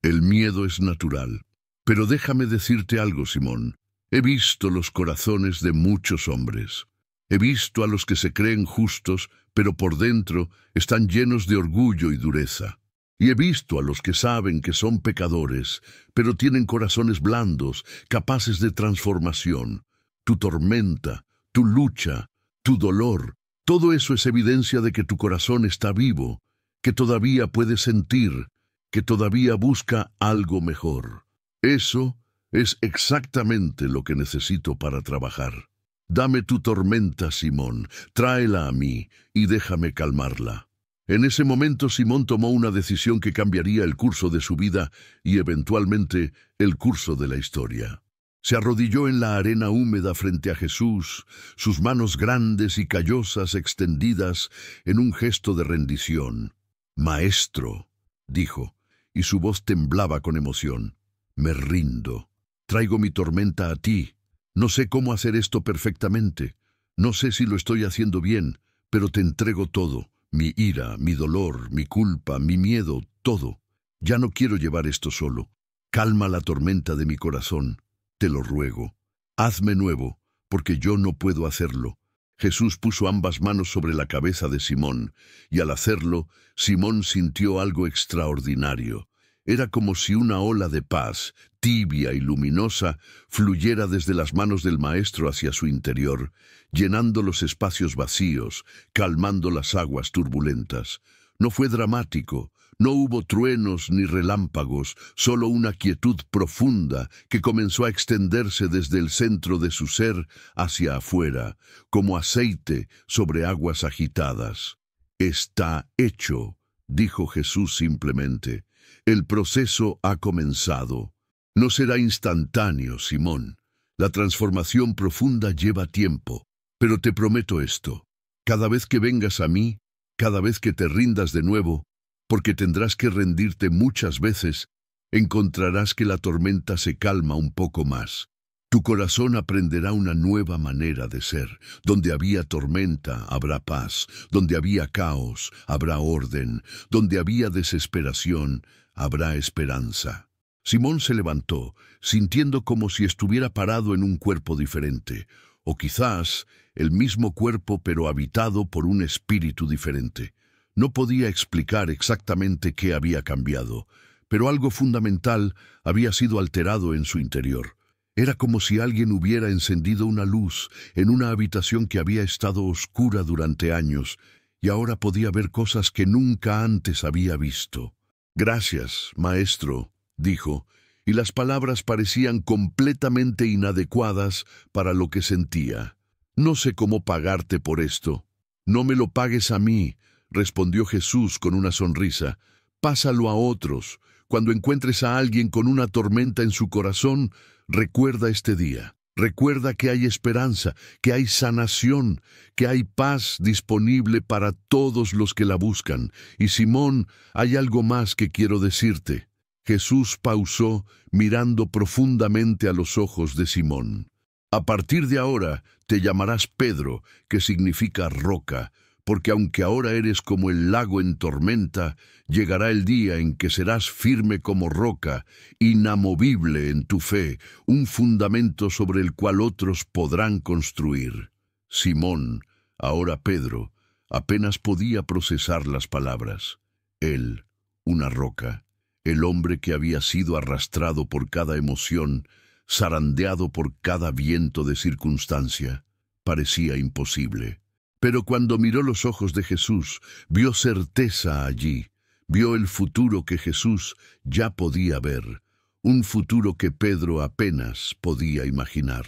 El miedo es natural. Pero déjame decirte algo, Simón. He visto los corazones de muchos hombres. He visto a los que se creen justos, pero por dentro están llenos de orgullo y dureza. Y he visto a los que saben que son pecadores, pero tienen corazones blandos, capaces de transformación. Tu tormenta, tu lucha, tu dolor, todo eso es evidencia de que tu corazón está vivo, que todavía puede sentir, que todavía busca algo mejor. Eso es exactamente lo que necesito para trabajar. Dame tu tormenta, Simón, tráela a mí y déjame calmarla. En ese momento Simón tomó una decisión que cambiaría el curso de su vida y eventualmente el curso de la historia. Se arrodilló en la arena húmeda frente a Jesús, sus manos grandes y callosas extendidas en un gesto de rendición. «Maestro», dijo, y su voz temblaba con emoción, «me rindo. Traigo mi tormenta a ti. No sé cómo hacer esto perfectamente. No sé si lo estoy haciendo bien, pero te entrego todo, mi ira, mi dolor, mi culpa, mi miedo, todo. Ya no quiero llevar esto solo. Calma la tormenta de mi corazón. Te lo ruego. Hazme nuevo, porque yo no puedo hacerlo». Jesús puso ambas manos sobre la cabeza de Simón, y al hacerlo, Simón sintió algo extraordinario. Era como si una ola de paz, tibia y luminosa, fluyera desde las manos del Maestro hacia su interior, llenando los espacios vacíos, calmando las aguas turbulentas. No fue dramático, no hubo truenos ni relámpagos, solo una quietud profunda que comenzó a extenderse desde el centro de su ser hacia afuera, como aceite sobre aguas agitadas. «Está hecho», dijo Jesús simplemente. «El proceso ha comenzado. No será instantáneo, Simón. La transformación profunda lleva tiempo. Pero te prometo esto. Cada vez que vengas a mí, cada vez que te rindas de nuevo, porque tendrás que rendirte muchas veces, encontrarás que la tormenta se calma un poco más. Tu corazón aprenderá una nueva manera de ser. Donde había tormenta, habrá paz. Donde había caos, habrá orden. Donde había desesperación, habrá esperanza». Simón se levantó, sintiendo como si estuviera parado en un cuerpo diferente, o quizás el mismo cuerpo pero habitado por un espíritu diferente. No podía explicar exactamente qué había cambiado, pero algo fundamental había sido alterado en su interior. Era como si alguien hubiera encendido una luz en una habitación que había estado oscura durante años, y ahora podía ver cosas que nunca antes había visto. «Gracias, maestro», dijo, y las palabras parecían completamente inadecuadas para lo que sentía. «No sé cómo pagarte por esto». «No me lo pagues a mí», respondió Jesús con una sonrisa. «Pásalo a otros. Cuando encuentres a alguien con una tormenta en su corazón, recuerda este día. Recuerda que hay esperanza, que hay sanación, que hay paz disponible para todos los que la buscan. Y Simón, hay algo más que quiero decirte». Jesús pausó, mirando profundamente a los ojos de Simón. «A partir de ahora te llamarás Pedro, que significa roca, porque aunque ahora eres como el lago en tormenta, llegará el día en que serás firme como roca, inamovible en tu fe, un fundamento sobre el cual otros podrán construir». Simón, ahora Pedro, apenas podía procesar las palabras. Él, una roca, el hombre que había sido arrastrado por cada emoción, zarandeado por cada viento de circunstancia, parecía imposible. Pero cuando miró los ojos de Jesús, vio certeza allí, vio el futuro que Jesús ya podía ver, un futuro que Pedro apenas podía imaginar.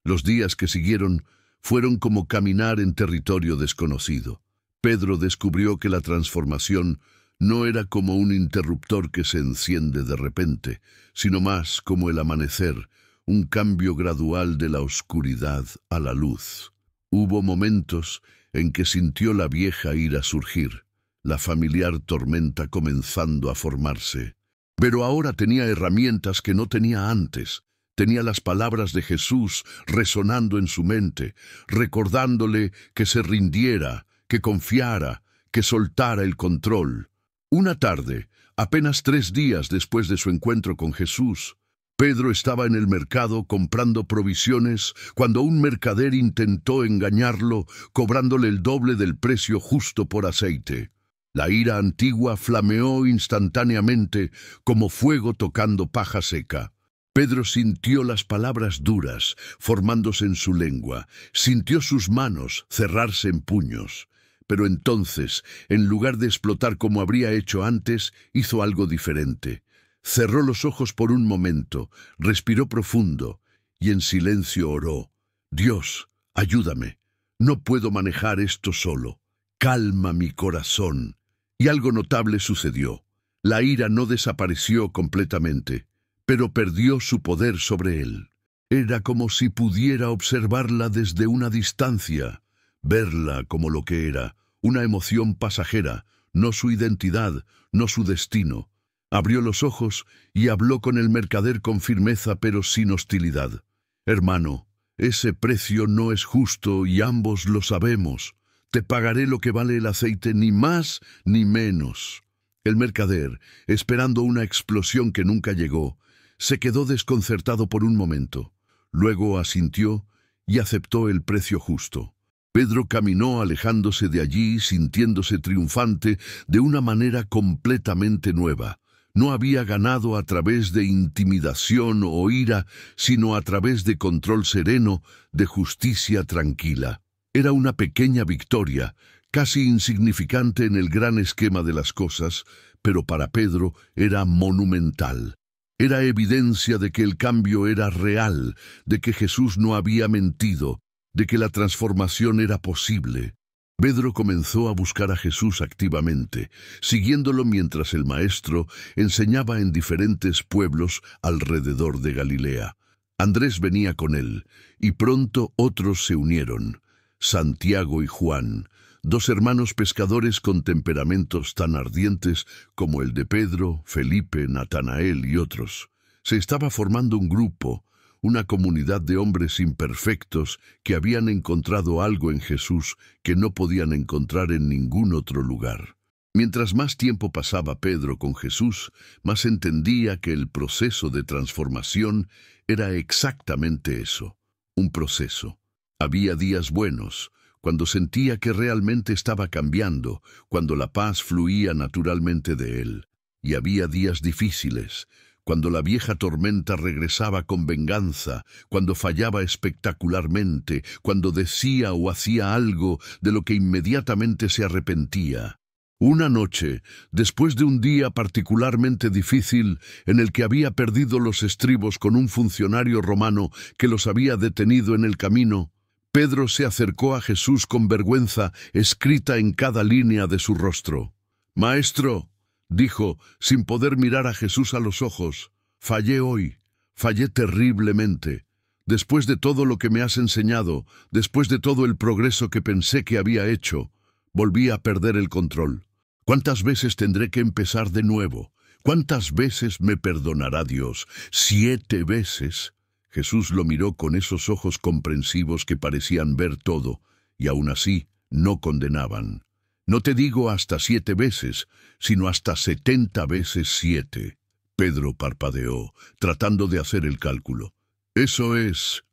Los días que siguieron fueron como caminar en territorio desconocido. Pedro descubrió que la transformación no era como un interruptor que se enciende de repente, sino más como el amanecer, un cambio gradual de la oscuridad a la luz. Hubo momentos en que sintió la vieja ira surgir, la familiar tormenta comenzando a formarse. Pero ahora tenía herramientas que no tenía antes. Tenía las palabras de Jesús resonando en su mente, recordándole que se rindiera, que confiara, que soltara el control. Una tarde, apenas 3 días después de su encuentro con Jesús, Pedro estaba en el mercado comprando provisiones cuando un mercader intentó engañarlo, cobrándole el doble del precio justo por aceite. La ira antigua flameó instantáneamente como fuego tocando paja seca. Pedro sintió las palabras duras formándose en su lengua, sintió sus manos cerrarse en puños. Pero entonces, en lugar de explotar como habría hecho antes, hizo algo diferente. Cerró los ojos por un momento, respiró profundo y en silencio oró. Dios, ayúdame. No puedo manejar esto solo. Calma mi corazón. Y algo notable sucedió. La ira no desapareció completamente, pero perdió su poder sobre él. Era como si pudiera observarla desde una distancia, verla como lo que era, una emoción pasajera, no su identidad, no su destino. Abrió los ojos y habló con el mercader con firmeza pero sin hostilidad. Hermano, ese precio no es justo y ambos lo sabemos. Te pagaré lo que vale el aceite, ni más ni menos. El mercader, esperando una explosión que nunca llegó, se quedó desconcertado por un momento. Luego asintió y aceptó el precio justo. Pedro caminó alejándose de allí, sintiéndose triunfante de una manera completamente nueva. No había ganado a través de intimidación o ira, sino a través de control sereno, de justicia tranquila. Era una pequeña victoria, casi insignificante en el gran esquema de las cosas, pero para Pedro era monumental. Era evidencia de que el cambio era real, de que Jesús no había mentido, de que la transformación era posible. Pedro comenzó a buscar a Jesús activamente, siguiéndolo mientras el Maestro enseñaba en diferentes pueblos alrededor de Galilea. Andrés venía con él, y pronto otros se unieron. Santiago y Juan, 2 hermanos pescadores con temperamentos tan ardientes como el de Pedro, Felipe, Natanael y otros. Se estaba formando un grupo, una comunidad de hombres imperfectos que habían encontrado algo en Jesús que no podían encontrar en ningún otro lugar. Mientras más tiempo pasaba Pedro con Jesús, más entendía que el proceso de transformación era exactamente eso, un proceso. Había días buenos, cuando sentía que realmente estaba cambiando, cuando la paz fluía naturalmente de él. Y había días difíciles, cuando la vieja tormenta regresaba con venganza, cuando fallaba espectacularmente, cuando decía o hacía algo de lo que inmediatamente se arrepentía. Una noche, después de un día particularmente difícil en el que había perdido los estribos con un funcionario romano que los había detenido en el camino, Pedro se acercó a Jesús con vergüenza escrita en cada línea de su rostro. «Maestro», dijo, sin poder mirar a Jesús a los ojos, «fallé hoy, fallé terriblemente. Después de todo lo que me has enseñado, después de todo el progreso que pensé que había hecho, volví a perder el control. ¿Cuántas veces tendré que empezar de nuevo? ¿Cuántas veces me perdonará Dios? ¿7 veces?» Jesús lo miró con esos ojos comprensivos que parecían ver todo, y aún así no condenaban. «No te digo hasta 7 veces, sino hasta 70 veces 7. Pedro parpadeó, tratando de hacer el cálculo. Eso es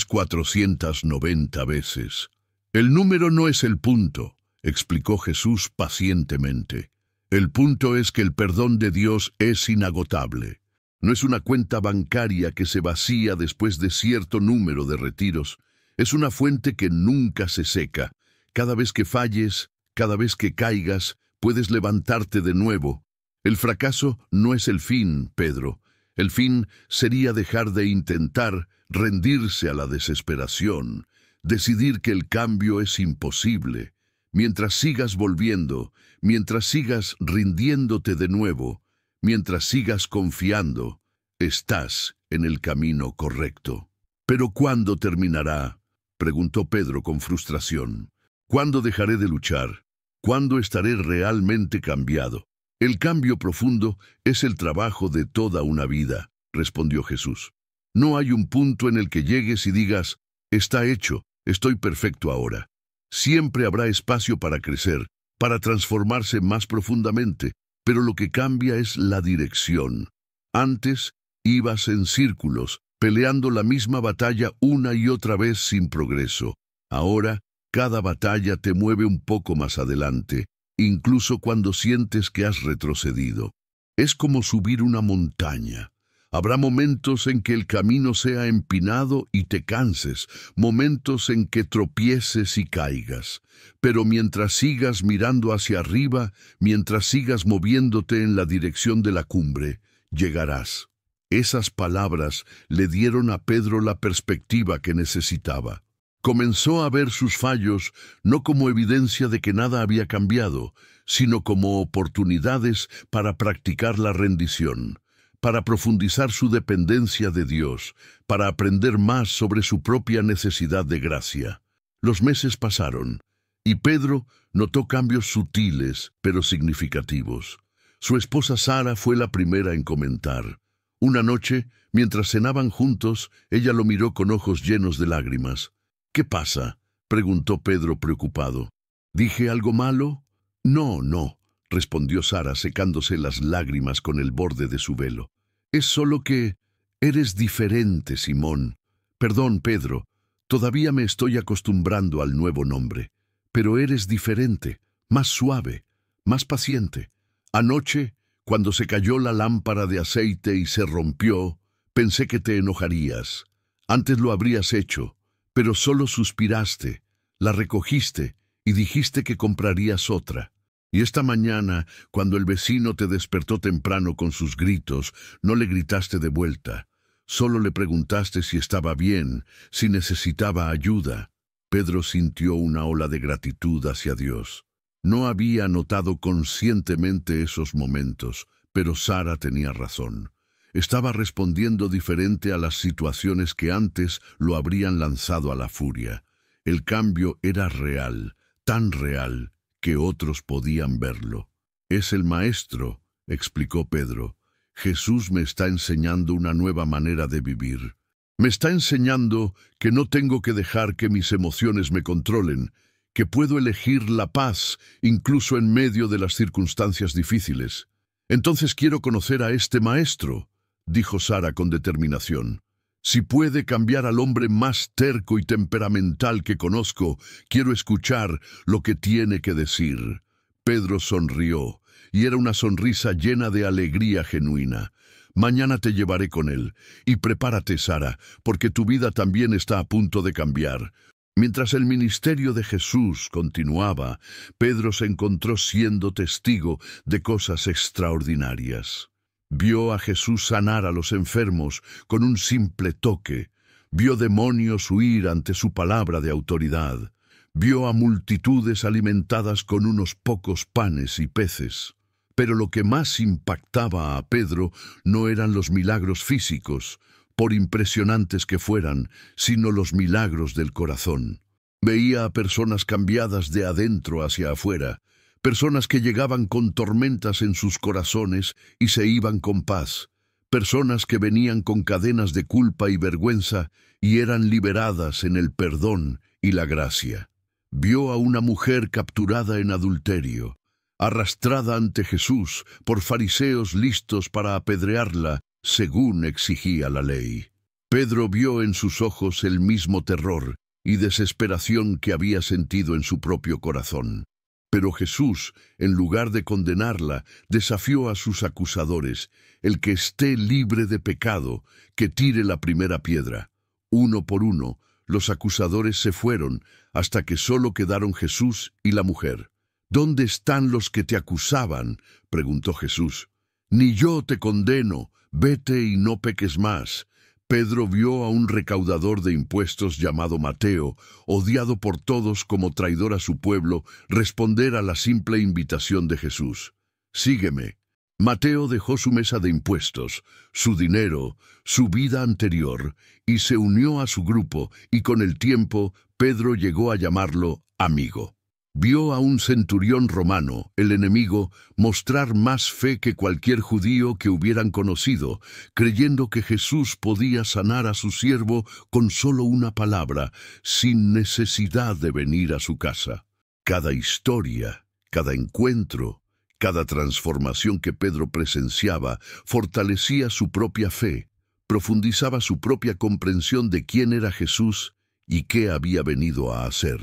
490 veces. «El número no es el punto», explicó Jesús pacientemente. «El punto es que el perdón de Dios es inagotable. No es una cuenta bancaria que se vacía después de cierto número de retiros. Es una fuente que nunca se seca, Cada vez que falles, cada vez que caigas, puedes levantarte de nuevo. El fracaso no es el fin, Pedro. El fin sería dejar de intentar, rendirse a la desesperación, decidir que el cambio es imposible. Mientras sigas volviendo, mientras sigas rindiéndote de nuevo, mientras sigas confiando, estás en el camino correcto. ¿Pero cuándo terminará?, preguntó Pedro con frustración. ¿Cuándo dejaré de luchar? ¿Cuándo estaré realmente cambiado? El cambio profundo es el trabajo de toda una vida, respondió Jesús. No hay un punto en el que llegues y digas, está hecho, estoy perfecto ahora. Siempre habrá espacio para crecer, para transformarse más profundamente, pero lo que cambia es la dirección. Antes ibas en círculos, peleando la misma batalla una y otra vez sin progreso. Ahora, cada batalla te mueve un poco más adelante, incluso cuando sientes que has retrocedido. Es como subir una montaña. Habrá momentos en que el camino sea empinado y te canses, momentos en que tropieces y caigas. Pero mientras sigas mirando hacia arriba, mientras sigas moviéndote en la dirección de la cumbre, llegarás. Esas palabras le dieron a Pedro la perspectiva que necesitaba. Comenzó a ver sus fallos no como evidencia de que nada había cambiado, sino como oportunidades para practicar la rendición, para profundizar su dependencia de Dios, para aprender más sobre su propia necesidad de gracia. Los meses pasaron, y Pedro notó cambios sutiles, pero significativos. Su esposa Sara fue la primera en comentar. Una noche, mientras cenaban juntos, ella lo miró con ojos llenos de lágrimas. «¿Qué pasa?», preguntó Pedro preocupado. «¿Dije algo malo?». No», respondió Sara secándose las lágrimas con el borde de su velo. «Es solo que eres diferente, Simón. Perdón, Pedro, todavía me estoy acostumbrando al nuevo nombre. Pero eres diferente, más suave, más paciente. Anoche, cuando se cayó la lámpara de aceite y se rompió, pensé que te enojarías. Antes lo habrías hecho, pero solo suspiraste, la recogiste y dijiste que comprarías otra. Y esta mañana, cuando el vecino te despertó temprano con sus gritos, no le gritaste de vuelta. Solo le preguntaste si estaba bien, si necesitaba ayuda». Pedro sintió una ola de gratitud hacia Dios. No había notado conscientemente esos momentos, pero Sara tenía razón. Estaba respondiendo diferente a las situaciones que antes lo habrían lanzado a la furia. El cambio era real, tan real, que otros podían verlo. «Es el Maestro», explicó Pedro. «Jesús me está enseñando una nueva manera de vivir. Me está enseñando que no tengo que dejar que mis emociones me controlen, que puedo elegir la paz incluso en medio de las circunstancias difíciles. Entonces quiero conocer a este Maestro», dijo Sara con determinación. «Si puede cambiar al hombre más terco y temperamental que conozco, quiero escuchar lo que tiene que decir». Pedro sonrió, y era una sonrisa llena de alegría genuina. «Mañana te llevaré con él. Y prepárate, Sara, porque tu vida también está a punto de cambiar». Mientras el ministerio de Jesús continuaba, Pedro se encontró siendo testigo de cosas extraordinarias. Vio a Jesús sanar a los enfermos con un simple toque. Vio demonios huir ante su palabra de autoridad. Vio a multitudes alimentadas con unos pocos panes y peces. Pero lo que más impactaba a Pedro no eran los milagros físicos, por impresionantes que fueran, sino los milagros del corazón. Veía a personas cambiadas de adentro hacia afuera, personas que llegaban con tormentas en sus corazones y se iban con paz, personas que venían con cadenas de culpa y vergüenza y eran liberadas en el perdón y la gracia. Vio a una mujer capturada en adulterio, arrastrada ante Jesús por fariseos listos para apedrearla, según exigía la ley. Pedro vio en sus ojos el mismo terror y desesperación que había sentido en su propio corazón. Pero Jesús, en lugar de condenarla, desafió a sus acusadores: «El que esté libre de pecado, que tire la primera piedra». Uno por uno, los acusadores se fueron, hasta que solo quedaron Jesús y la mujer. «¿Dónde están los que te acusaban?», preguntó Jesús. «Ni yo te condeno, vete y no peques más». Pedro vio a un recaudador de impuestos llamado Mateo, odiado por todos como traidor a su pueblo, responder a la simple invitación de Jesús. «Sígueme». Mateo dejó su mesa de impuestos, su dinero, su vida anterior, y se unió a su grupo, y con el tiempo Pedro llegó a llamarlo amigo. Vio a un centurión romano, el enemigo, mostrar más fe que cualquier judío que hubieran conocido, creyendo que Jesús podía sanar a su siervo con solo una palabra, sin necesidad de venir a su casa. Cada historia, cada encuentro, cada transformación que Pedro presenciaba fortalecía su propia fe, profundizaba su propia comprensión de quién era Jesús y qué había venido a hacer.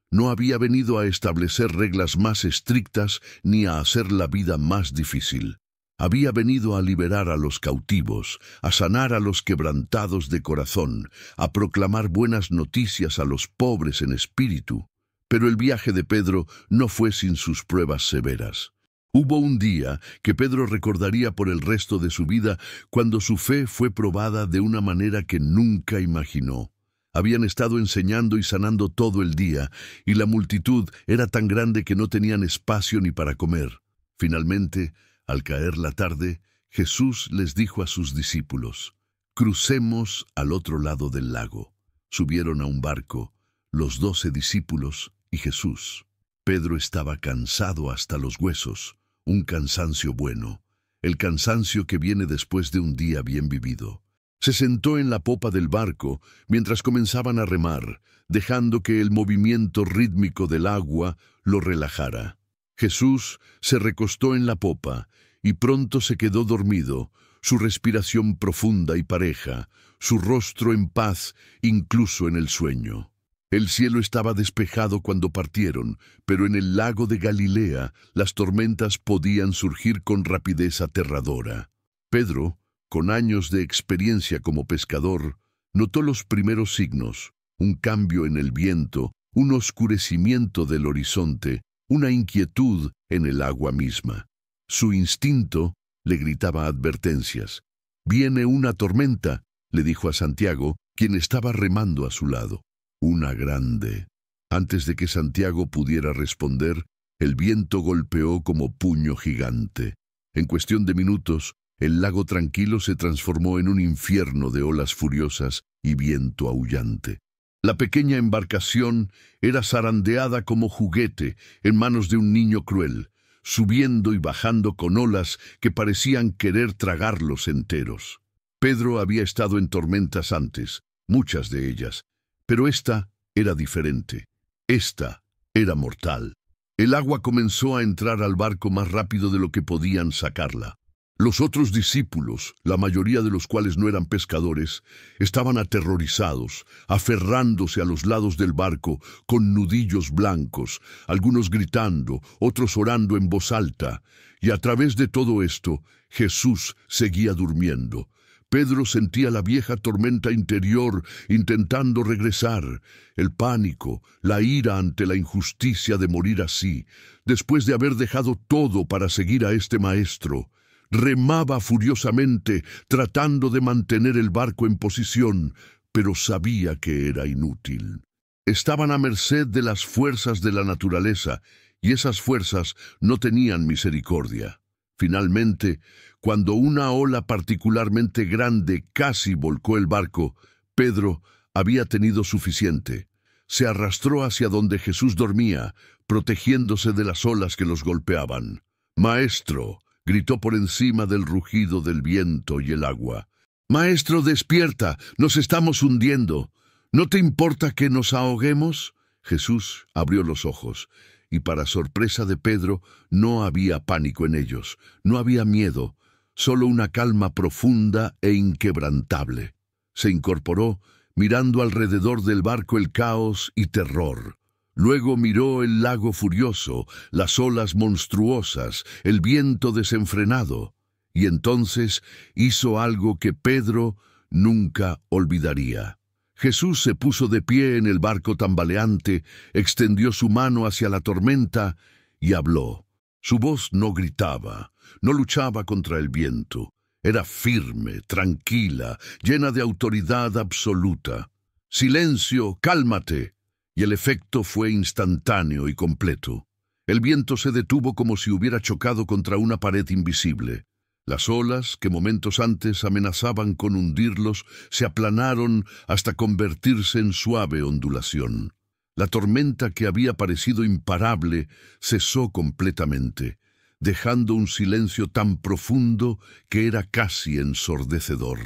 No había venido a establecer reglas más estrictas ni a hacer la vida más difícil. Había venido a liberar a los cautivos, a sanar a los quebrantados de corazón, a proclamar buenas noticias a los pobres en espíritu. Pero el viaje de Pedro no fue sin sus pruebas severas. Hubo un día que Pedro recordaría por el resto de su vida cuando su fe fue probada de una manera que nunca imaginó. Habían estado enseñando y sanando todo el día, y la multitud era tan grande que no tenían espacio ni para comer. Finalmente, al caer la tarde, Jesús les dijo a sus discípulos: «Crucemos al otro lado del lago». Subieron a un barco, los 12 discípulos y Jesús. Pedro estaba cansado hasta los huesos, un cansancio bueno, el cansancio que viene después de un día bien vivido. Se sentó en la popa del barco mientras comenzaban a remar, dejando que el movimiento rítmico del agua lo relajara. Jesús se recostó en la popa y pronto se quedó dormido, su respiración profunda y pareja, su rostro en paz incluso en el sueño. El cielo estaba despejado cuando partieron, pero en el lago de Galilea las tormentas podían surgir con rapidez aterradora. Pedro, con años de experiencia como pescador, notó los primeros signos: un cambio en el viento, un oscurecimiento del horizonte, una inquietud en el agua misma. Su instinto le gritaba advertencias. «Viene una tormenta», le dijo a Santiago, quien estaba remando a su lado. «Una grande». Antes de que Santiago pudiera responder, el viento golpeó como puño gigante. En cuestión de minutos, el lago tranquilo se transformó en un infierno de olas furiosas y viento aullante. La pequeña embarcación era zarandeada como juguete en manos de un niño cruel, subiendo y bajando con olas que parecían querer tragarlos enteros. Pedro había estado en tormentas antes, muchas de ellas, pero esta era diferente. Esta era mortal. El agua comenzó a entrar al barco más rápido de lo que podían sacarla. Los otros discípulos, la mayoría de los cuales no eran pescadores, estaban aterrorizados, aferrándose a los lados del barco con nudillos blancos, algunos gritando, otros orando en voz alta. Y a través de todo esto, Jesús seguía durmiendo. Pedro sentía la vieja tormenta interior intentando regresar, el pánico, la ira ante la injusticia de morir así, después de haber dejado todo para seguir a este maestro. Remaba furiosamente, tratando de mantener el barco en posición, pero sabía que era inútil. Estaban a merced de las fuerzas de la naturaleza, y esas fuerzas no tenían misericordia. Finalmente, cuando una ola particularmente grande casi volcó el barco, Pedro había tenido suficiente. Se arrastró hacia donde Jesús dormía, protegiéndose de las olas que los golpeaban. «Maestro», gritó por encima del rugido del viento y el agua. «Maestro, despierta, nos estamos hundiendo. ¿No te importa que nos ahoguemos?» Jesús abrió los ojos, y para sorpresa de Pedro, no había pánico en ellos, no había miedo, solo una calma profunda e inquebrantable. Se incorporó, mirando alrededor del barco el caos y terror. Luego miró el lago furioso, las olas monstruosas, el viento desenfrenado, y entonces hizo algo que Pedro nunca olvidaría. Jesús se puso de pie en el barco tambaleante, extendió su mano hacia la tormenta y habló. Su voz no gritaba, no luchaba contra el viento. Era firme, tranquila, llena de autoridad absoluta. «Silencio, cálmate». Y el efecto fue instantáneo y completo. El viento se detuvo como si hubiera chocado contra una pared invisible. Las olas, que momentos antes amenazaban con hundirlos, se aplanaron hasta convertirse en suave ondulación. La tormenta que había parecido imparable cesó completamente, dejando un silencio tan profundo que era casi ensordecedor.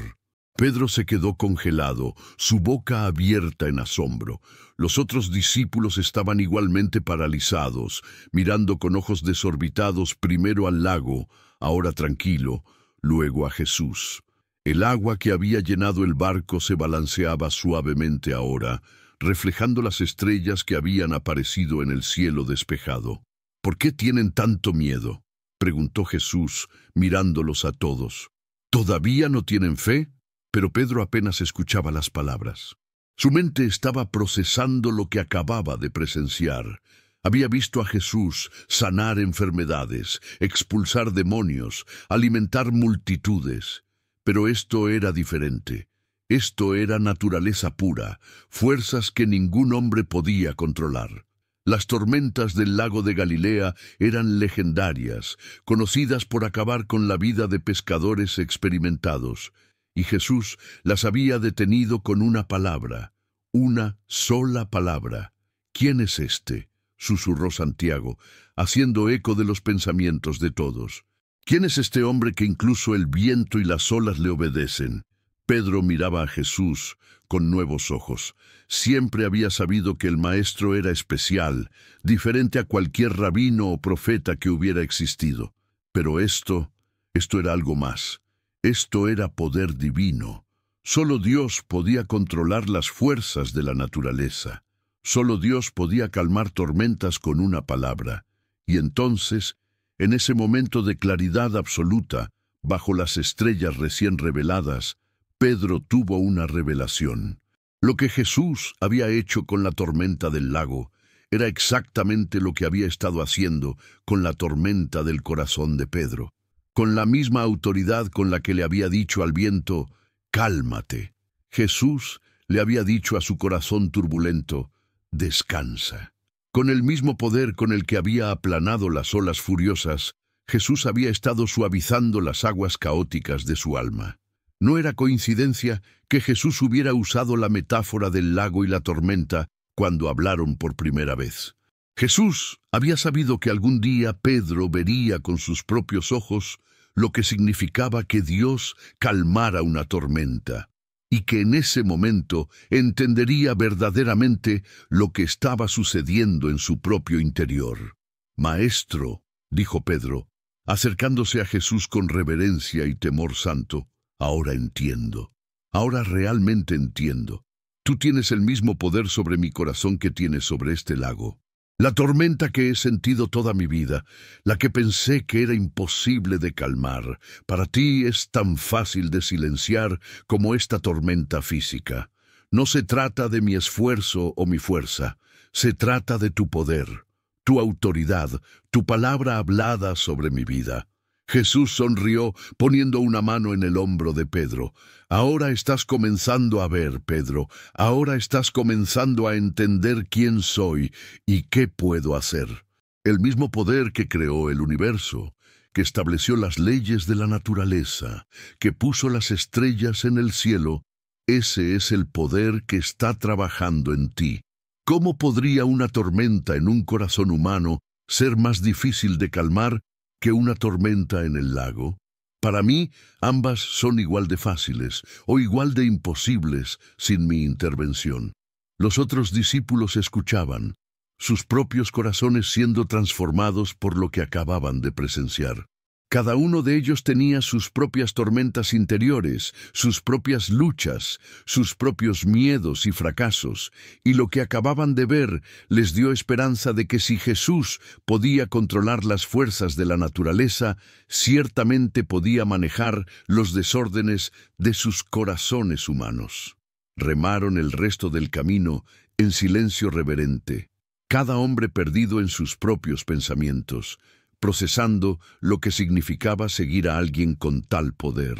Pedro se quedó congelado, su boca abierta en asombro. Los otros discípulos estaban igualmente paralizados, mirando con ojos desorbitados primero al lago, ahora tranquilo, luego a Jesús. El agua que había llenado el barco se balanceaba suavemente ahora, reflejando las estrellas que habían aparecido en el cielo despejado. «¿Por qué tienen tanto miedo?», preguntó Jesús, mirándolos a todos. «¿Todavía no tienen fe?». Pero Pedro apenas escuchaba las palabras. Su mente estaba procesando lo que acababa de presenciar. Había visto a Jesús sanar enfermedades, expulsar demonios, alimentar multitudes. Pero esto era diferente. Esto era naturaleza pura, fuerzas que ningún hombre podía controlar. Las tormentas del lago de Galilea eran legendarias, conocidas por acabar con la vida de pescadores experimentados. Y Jesús las había detenido con una palabra, una sola palabra. «¿Quién es este?», susurró Santiago, haciendo eco de los pensamientos de todos. «¿Quién es este hombre que incluso el viento y las olas le obedecen?». Pedro miraba a Jesús con nuevos ojos. Siempre había sabido que el Maestro era especial, diferente a cualquier rabino o profeta que hubiera existido. Pero esto era algo más. Esto era poder divino. Solo Dios podía controlar las fuerzas de la naturaleza. Solo Dios podía calmar tormentas con una palabra. Y entonces, en ese momento de claridad absoluta, bajo las estrellas recién reveladas, Pedro tuvo una revelación. Lo que Jesús había hecho con la tormenta del lago era exactamente lo que había estado haciendo con la tormenta del corazón de Pedro. Con la misma autoridad con la que le había dicho al viento, «Cálmate», Jesús le había dicho a su corazón turbulento, «Descansa». Con el mismo poder con el que había aplanado las olas furiosas, Jesús había estado suavizando las aguas caóticas de su alma. No era coincidencia que Jesús hubiera usado la metáfora del lago y la tormenta cuando hablaron por primera vez. Jesús había sabido que algún día Pedro vería con sus propios ojos lo que significaba que Dios calmara una tormenta, y que en ese momento entendería verdaderamente lo que estaba sucediendo en su propio interior. «Maestro», dijo Pedro, acercándose a Jesús con reverencia y temor santo, «ahora entiendo, ahora realmente entiendo. Tú tienes el mismo poder sobre mi corazón que tienes sobre este lago. La tormenta que he sentido toda mi vida, la que pensé que era imposible de calmar, para ti es tan fácil de silenciar como esta tormenta física. No se trata de mi esfuerzo o mi fuerza, se trata de tu poder, tu autoridad, tu palabra hablada sobre mi vida». Jesús sonrió poniendo una mano en el hombro de Pedro. «Ahora estás comenzando a ver, Pedro. Ahora estás comenzando a entender quién soy y qué puedo hacer. El mismo poder que creó el universo, que estableció las leyes de la naturaleza, que puso las estrellas en el cielo, ese es el poder que está trabajando en ti. ¿Cómo podría una tormenta en un corazón humano ser más difícil de calmar que una tormenta en el lago? Para mí, ambas son igual de fáciles o igual de imposibles sin mi intervención». Los otros discípulos escuchaban, sus propios corazones siendo transformados por lo que acababan de presenciar. Cada uno de ellos tenía sus propias tormentas interiores, sus propias luchas, sus propios miedos y fracasos, y lo que acababan de ver les dio esperanza de que si Jesús podía controlar las fuerzas de la naturaleza, ciertamente podía manejar los desórdenes de sus corazones humanos. Remaron el resto del camino en silencio reverente, cada hombre perdido en sus propios pensamientos, procesando lo que significaba seguir a alguien con tal poder.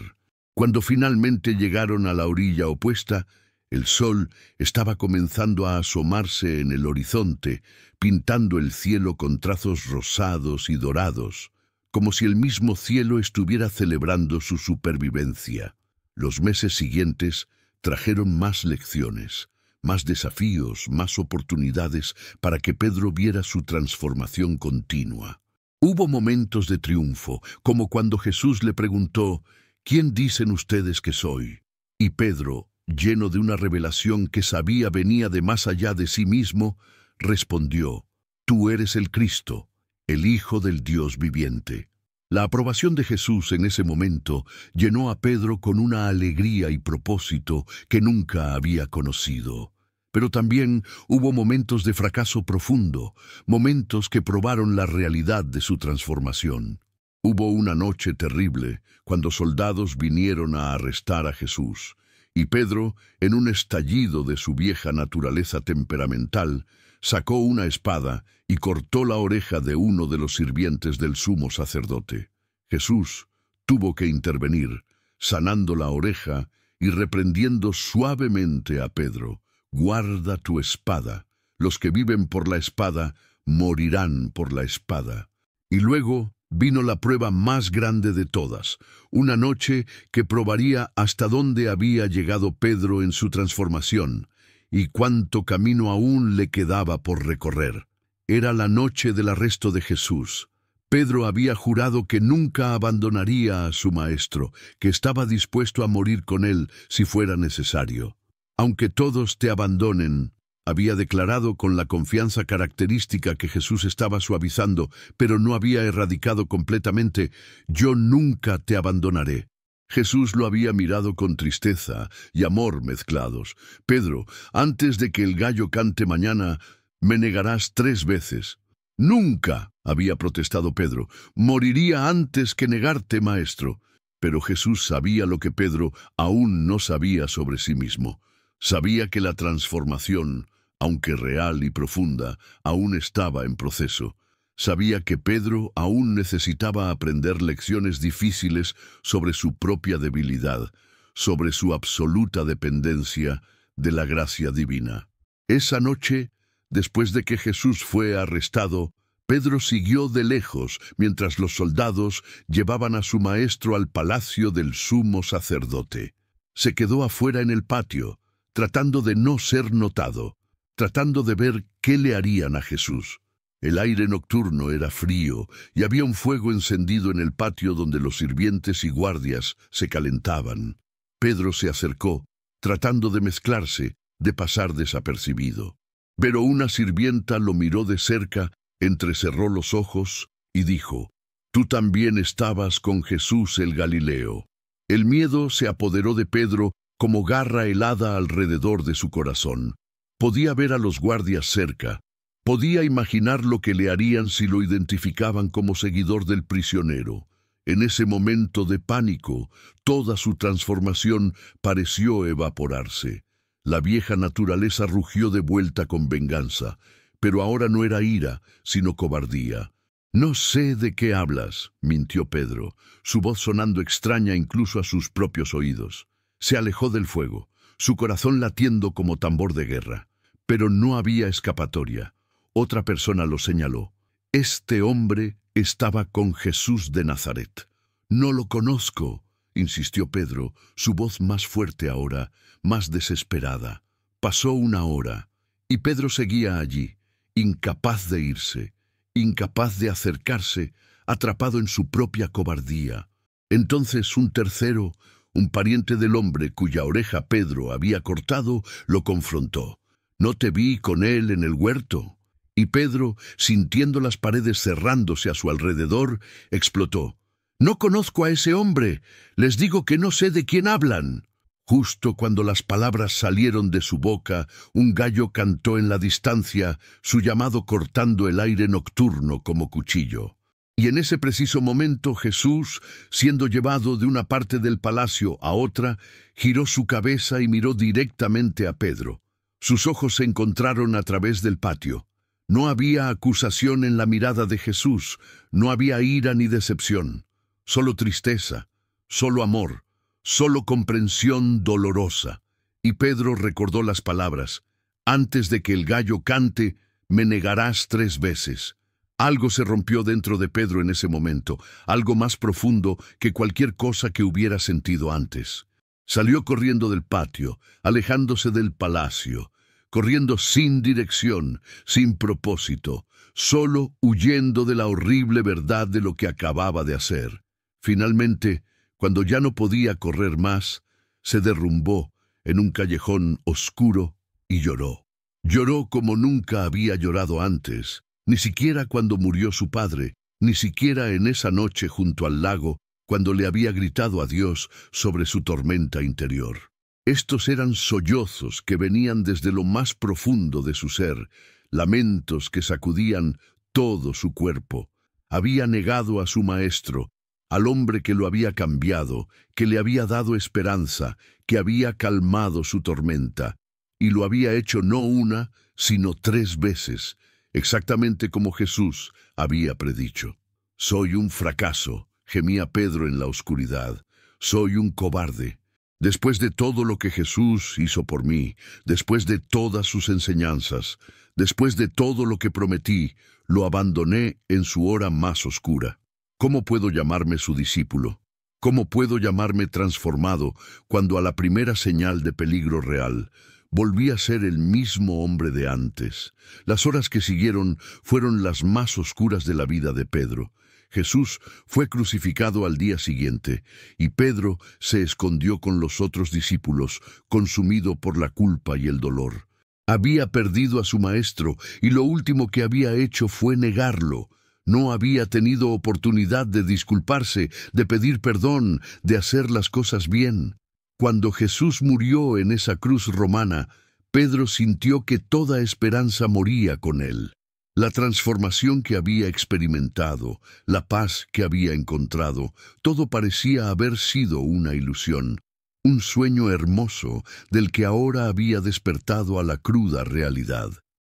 Cuando finalmente llegaron a la orilla opuesta, el sol estaba comenzando a asomarse en el horizonte, pintando el cielo con trazos rosados y dorados, como si el mismo cielo estuviera celebrando su supervivencia. Los meses siguientes trajeron más lecciones, más desafíos, más oportunidades para que Pedro viera su transformación continua. Hubo momentos de triunfo, como cuando Jesús le preguntó: ¿Quién dicen ustedes que soy? Y Pedro, lleno de una revelación que sabía venía de más allá de sí mismo, respondió: Tú eres el Cristo, el Hijo del Dios viviente. La aprobación de Jesús en ese momento llenó a Pedro con una alegría y propósito que nunca había conocido. Pero también hubo momentos de fracaso profundo, momentos que probaron la realidad de su transformación. Hubo una noche terrible cuando soldados vinieron a arrestar a Jesús, y Pedro, en un estallido de su vieja naturaleza temperamental, sacó una espada y cortó la oreja de uno de los sirvientes del sumo sacerdote. Jesús tuvo que intervenir, sanando la oreja y reprendiendo suavemente a Pedro: Guarda tu espada. Los que viven por la espada morirán por la espada. Y luego vino la prueba más grande de todas, una noche que probaría hasta dónde había llegado Pedro en su transformación y cuánto camino aún le quedaba por recorrer. Era la noche del arresto de Jesús. Pedro había jurado que nunca abandonaría a su maestro, que estaba dispuesto a morir con él si fuera necesario. Aunque todos te abandonen, había declarado con la confianza característica que Jesús estaba suavizando, pero no había erradicado completamente: yo nunca te abandonaré. Jesús lo había mirado con tristeza y amor mezclados. Pedro, antes de que el gallo cante mañana, me negarás 3 veces. Nunca, había protestado Pedro, moriría antes que negarte, maestro. Pero Jesús sabía lo que Pedro aún no sabía sobre sí mismo. Sabía que la transformación, aunque real y profunda, aún estaba en proceso. Sabía que Pedro aún necesitaba aprender lecciones difíciles sobre su propia debilidad, sobre su absoluta dependencia de la gracia divina. Esa noche, después de que Jesús fue arrestado, Pedro siguió de lejos mientras los soldados llevaban a su maestro al palacio del sumo sacerdote. Se quedó afuera en el patio, tratando de no ser notado, tratando de ver qué le harían a Jesús. El aire nocturno era frío y había un fuego encendido en el patio donde los sirvientes y guardias se calentaban. Pedro se acercó, tratando de mezclarse, de pasar desapercibido. Pero una sirvienta lo miró de cerca, entrecerró los ojos y dijo: Tú también estabas con Jesús el Galileo. El miedo se apoderó de Pedro como garra helada alrededor de su corazón. Podía ver a los guardias cerca. Podía imaginar lo que le harían si lo identificaban como seguidor del prisionero. En ese momento de pánico, toda su transformación pareció evaporarse. La vieja naturaleza rugió de vuelta con venganza, pero ahora no era ira, sino cobardía. No sé de qué hablas, mintió Pedro, su voz sonando extraña incluso a sus propios oídos. Se alejó del fuego, su corazón latiendo como tambor de guerra. Pero no había escapatoria. Otra persona lo señaló. Este hombre estaba con Jesús de Nazaret. No lo conozco, insistió Pedro, su voz más fuerte ahora, más desesperada. Pasó una hora, y Pedro seguía allí, incapaz de irse, incapaz de acercarse, atrapado en su propia cobardía. Entonces un tercero, un pariente del hombre cuya oreja Pedro había cortado, lo confrontó. ¿No te vi con él en el huerto? Y Pedro, sintiendo las paredes cerrándose a su alrededor, explotó: «No conozco a ese hombre. Les digo que no sé de quién hablan». Justo cuando las palabras salieron de su boca, un gallo cantó en la distancia, su llamado cortando el aire nocturno como cuchillo. Y en ese preciso momento Jesús, siendo llevado de una parte del palacio a otra, giró su cabeza y miró directamente a Pedro. Sus ojos se encontraron a través del patio. No había acusación en la mirada de Jesús, no había ira ni decepción, solo tristeza, solo amor, solo comprensión dolorosa. Y Pedro recordó las palabras: «Antes de que el gallo cante, me negarás 3 veces». Algo se rompió dentro de Pedro en ese momento, algo más profundo que cualquier cosa que hubiera sentido antes. Salió corriendo del patio, alejándose del palacio, corriendo sin dirección, sin propósito, solo huyendo de la horrible verdad de lo que acababa de hacer. Finalmente, cuando ya no podía correr más, se derrumbó en un callejón oscuro y lloró. Lloró como nunca había llorado antes, ni siquiera cuando murió su padre, ni siquiera en esa noche junto al lago, cuando le había gritado a Dios sobre su tormenta interior. Estos eran sollozos que venían desde lo más profundo de su ser, lamentos que sacudían todo su cuerpo. Había negado a su maestro, al hombre que lo había cambiado, que le había dado esperanza, que había calmado su tormenta, y lo había hecho no una, sino 3 veces, exactamente como Jesús había predicho. «Soy un fracaso», gemía Pedro en la oscuridad. «Soy un cobarde. Después de todo lo que Jesús hizo por mí, después de todas sus enseñanzas, después de todo lo que prometí, lo abandoné en su hora más oscura. ¿Cómo puedo llamarme su discípulo? ¿Cómo puedo llamarme transformado cuando a la primera señal de peligro real volví a ser el mismo hombre de antes?» Las horas que siguieron fueron las más oscuras de la vida de Pedro. Jesús fue crucificado al día siguiente, y Pedro se escondió con los otros discípulos, consumido por la culpa y el dolor. Había perdido a su maestro, y lo último que había hecho fue negarlo. No había tenido oportunidad de disculparse, de pedir perdón, de hacer las cosas bien. Cuando Jesús murió en esa cruz romana, Pedro sintió que toda esperanza moría con él. La transformación que había experimentado, la paz que había encontrado, todo parecía haber sido una ilusión, un sueño hermoso del que ahora había despertado a la cruda realidad.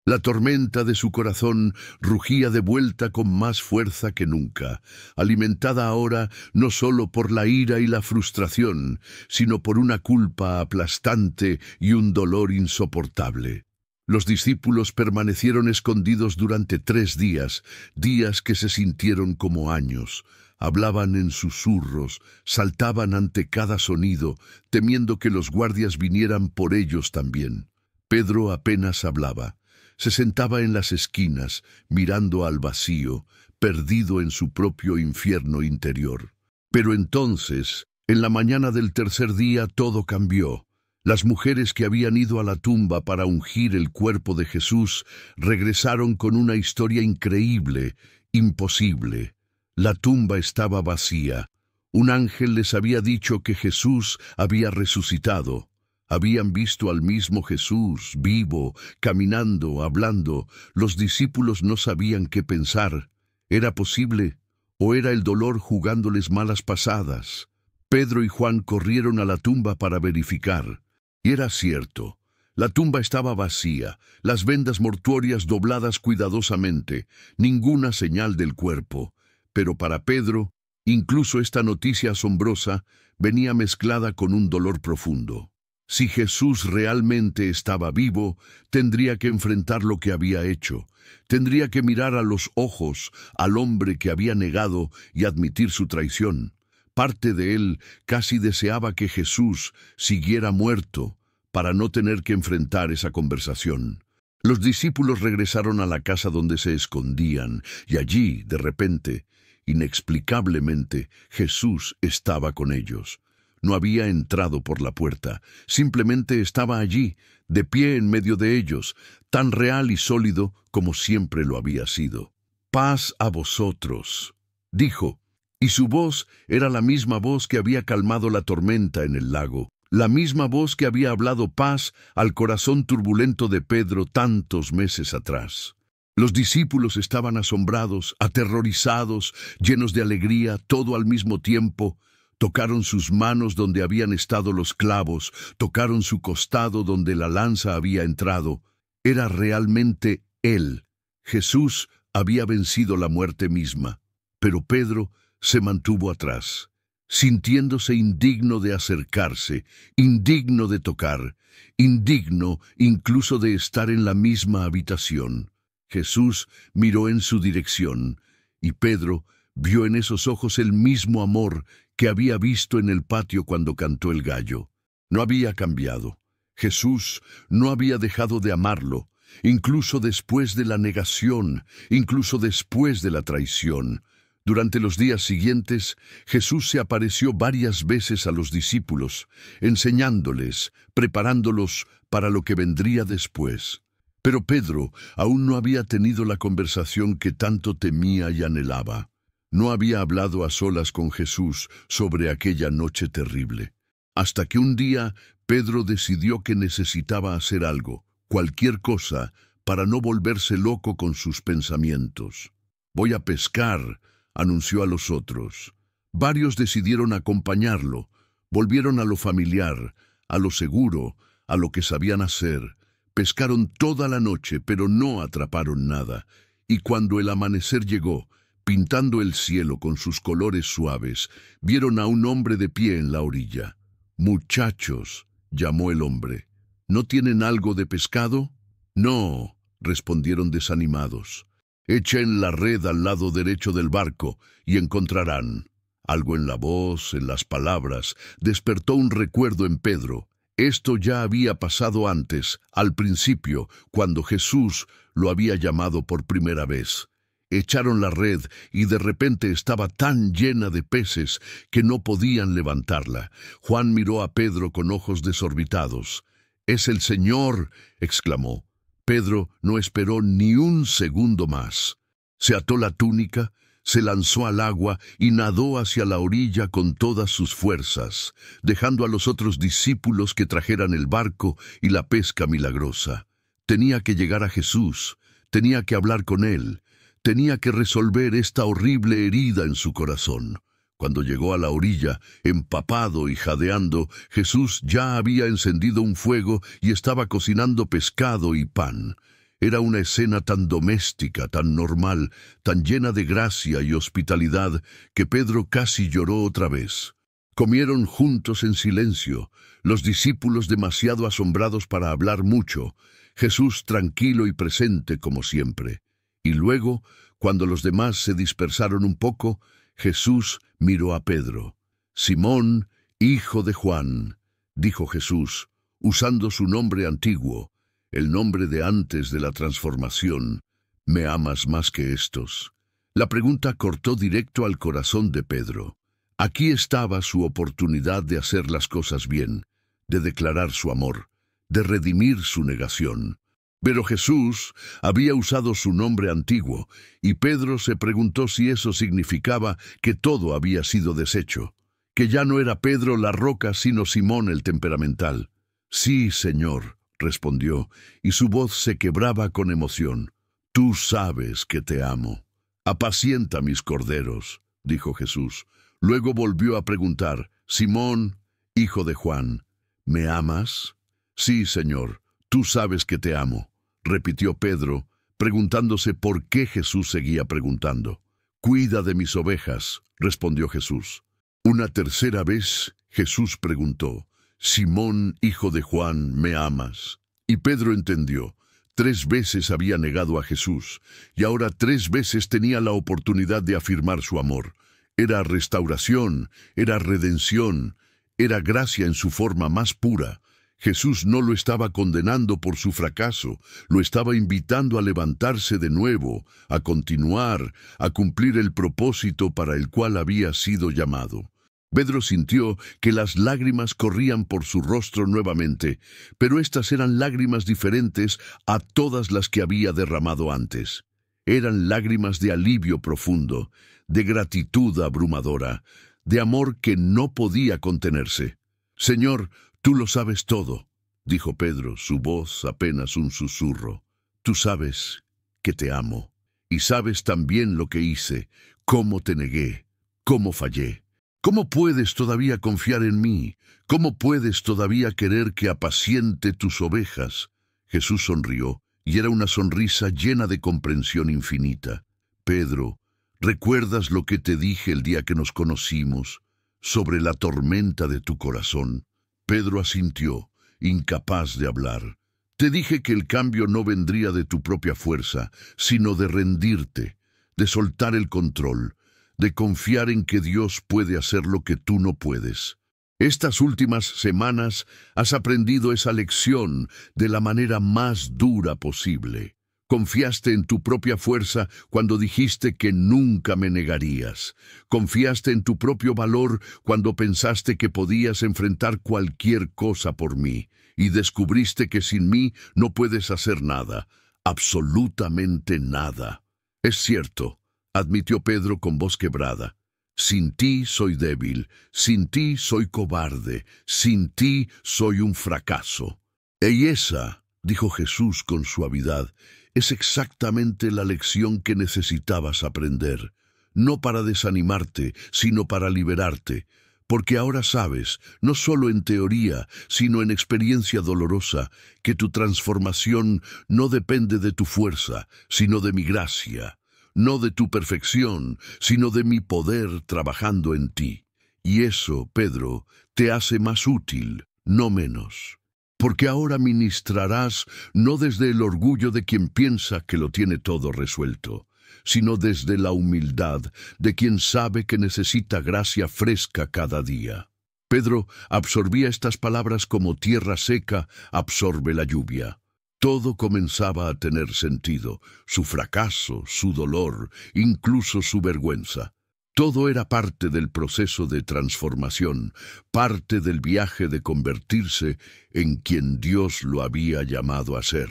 La tormenta de su corazón rugía de vuelta con más fuerza que nunca, alimentada ahora no solo por la ira y la frustración, sino por una culpa aplastante y un dolor insoportable. Los discípulos permanecieron escondidos durante 3 días, días que se sintieron como años. Hablaban en susurros, saltaban ante cada sonido, temiendo que los guardias vinieran por ellos también. Pedro apenas hablaba. Se sentaba en las esquinas, mirando al vacío, perdido en su propio infierno interior. Pero entonces, en la mañana del tercer día, todo cambió. Las mujeres que habían ido a la tumba para ungir el cuerpo de Jesús regresaron con una historia increíble, imposible. La tumba estaba vacía. Un ángel les había dicho que Jesús había resucitado. Habían visto al mismo Jesús, vivo, caminando, hablando. Los discípulos no sabían qué pensar. ¿Era posible? ¿O era el dolor jugándoles malas pasadas? Pedro y Juan corrieron a la tumba para verificar. Y era cierto. La tumba estaba vacía, las vendas mortuorias dobladas cuidadosamente, ninguna señal del cuerpo. Pero para Pedro, incluso esta noticia asombrosa venía mezclada con un dolor profundo. Si Jesús realmente estaba vivo, tendría que enfrentar lo que había hecho. Tendría que mirar a los ojos al hombre que había negado y admitir su traición. Parte de él casi deseaba que Jesús siguiera muerto para no tener que enfrentar esa conversación. Los discípulos regresaron a la casa donde se escondían, y allí, de repente, inexplicablemente, Jesús estaba con ellos. No había entrado por la puerta, simplemente estaba allí, de pie en medio de ellos, tan real y sólido como siempre lo había sido. «Paz a vosotros», dijo, y su voz era la misma voz que había calmado la tormenta en el lago, la misma voz que había hablado paz al corazón turbulento de Pedro tantos meses atrás. Los discípulos estaban asombrados, aterrorizados, llenos de alegría, todo al mismo tiempo. Tocaron sus manos donde habían estado los clavos, tocaron su costado donde la lanza había entrado. Era realmente Él. Jesús había vencido la muerte misma. Pero Pedro se mantuvo atrás, sintiéndose indigno de acercarse, indigno de tocar, indigno incluso de estar en la misma habitación. Jesús miró en su dirección, y Pedro vio en esos ojos el mismo amor que había visto en el patio cuando cantó el gallo. No había cambiado. Jesús no había dejado de amarlo, incluso después de la negación, incluso después de la traición. Durante los días siguientes, Jesús se apareció varias veces a los discípulos, enseñándoles, preparándolos para lo que vendría después. Pero Pedro aún no había tenido la conversación que tanto temía y anhelaba. No había hablado a solas con Jesús sobre aquella noche terrible. Hasta que un día Pedro decidió que necesitaba hacer algo, cualquier cosa, para no volverse loco con sus pensamientos. «Voy a pescar», anunció a los otros. Varios decidieron acompañarlo. Volvieron a lo familiar, a lo seguro, a lo que sabían hacer. Pescaron toda la noche, pero no atraparon nada. Y cuando el amanecer llegó, pintando el cielo con sus colores suaves, vieron a un hombre de pie en la orilla. «Muchachos», llamó el hombre, «¿no tienen algo de pescado?» «No», respondieron desanimados. «Echen la red al lado derecho del barco y encontrarán». Algo en la voz, en las palabras, despertó un recuerdo en Pedro. Esto ya había pasado antes, al principio, cuando Jesús lo había llamado por primera vez. Echaron la red y de repente estaba tan llena de peces que no podían levantarla. Juan miró a Pedro con ojos desorbitados. «¡Es el Señor!», exclamó. Pedro no esperó ni un segundo más. Se ató la túnica, se lanzó al agua y nadó hacia la orilla con todas sus fuerzas, dejando a los otros discípulos que trajeran el barco y la pesca milagrosa. Tenía que llegar a Jesús, tenía que hablar con Él, tenía que resolver esta horrible herida en su corazón. Cuando llegó a la orilla, empapado y jadeando, Jesús ya había encendido un fuego y estaba cocinando pescado y pan. Era una escena tan doméstica, tan normal, tan llena de gracia y hospitalidad, que Pedro casi lloró otra vez. Comieron juntos en silencio, los discípulos demasiado asombrados para hablar mucho, Jesús tranquilo y presente como siempre. Y luego, cuando los demás se dispersaron un poco, Jesús miró a Pedro. «Simón, hijo de Juan», dijo Jesús, usando su nombre antiguo, el nombre de antes de la transformación. «¿Me amas más que estos?». La pregunta cortó directo al corazón de Pedro. Aquí estaba su oportunidad de hacer las cosas bien, de declarar su amor, de redimir su negación. Pero Jesús había usado su nombre antiguo, y Pedro se preguntó si eso significaba que todo había sido deshecho, que ya no era Pedro la roca, sino Simón el temperamental. «Sí, Señor», respondió, y su voz se quebraba con emoción. «Tú sabes que te amo». «Apacienta mis corderos», dijo Jesús. Luego volvió a preguntar: «Simón, hijo de Juan, ¿me amas?». «Sí, Señor, tú sabes que te amo», repitió Pedro, preguntándose por qué Jesús seguía preguntando. «Cuida de mis ovejas», respondió Jesús. Una tercera vez Jesús preguntó: «Simón, hijo de Juan, ¿me amas?». Y Pedro entendió. 3 veces había negado a Jesús, y ahora 3 veces tenía la oportunidad de afirmar su amor. Era restauración, era redención, era gracia en su forma más pura. Jesús no lo estaba condenando por su fracaso, lo estaba invitando a levantarse de nuevo, a continuar, a cumplir el propósito para el cual había sido llamado. Pedro sintió que las lágrimas corrían por su rostro nuevamente, pero estas eran lágrimas diferentes a todas las que había derramado antes. Eran lágrimas de alivio profundo, de gratitud abrumadora, de amor que no podía contenerse. «Señor, tú lo sabes todo», dijo Pedro, su voz apenas un susurro. «Tú sabes que te amo. Y sabes también lo que hice, cómo te negué, cómo fallé. ¿Cómo puedes todavía confiar en mí? ¿Cómo puedes todavía querer que apaciente tus ovejas? Jesús sonrió, y era una sonrisa llena de comprensión infinita. Pedro, ¿recuerdas lo que te dije el día que nos conocimos sobre la tormenta de tu corazón? Pedro asintió, incapaz de hablar. Te dije que el cambio no vendría de tu propia fuerza, sino de rendirte, de soltar el control, de confiar en que Dios puede hacer lo que tú no puedes. Estas últimas semanas has aprendido esa lección de la manera más dura posible. Confiaste en tu propia fuerza cuando dijiste que nunca me negarías. Confiaste en tu propio valor cuando pensaste que podías enfrentar cualquier cosa por mí. Y descubriste que sin mí no puedes hacer nada, absolutamente nada. Es cierto, admitió Pedro con voz quebrada. Sin ti soy débil, sin ti soy cobarde, sin ti soy un fracaso. Y esa, dijo Jesús con suavidad, es exactamente la lección que necesitabas aprender, no para desanimarte, sino para liberarte, porque ahora sabes, no solo en teoría, sino en experiencia dolorosa, que tu transformación no depende de tu fuerza, sino de mi gracia. No de tu perfección, sino de mi poder trabajando en ti. Y eso, Pedro, te hace más útil, no menos. Porque ahora ministrarás no desde el orgullo de quien piensa que lo tiene todo resuelto, sino desde la humildad de quien sabe que necesita gracia fresca cada día. Pedro absorbía estas palabras como tierra seca absorbe la lluvia. Todo comenzaba a tener sentido, su fracaso, su dolor, incluso su vergüenza. Todo era parte del proceso de transformación, parte del viaje de convertirse en quien Dios lo había llamado a ser.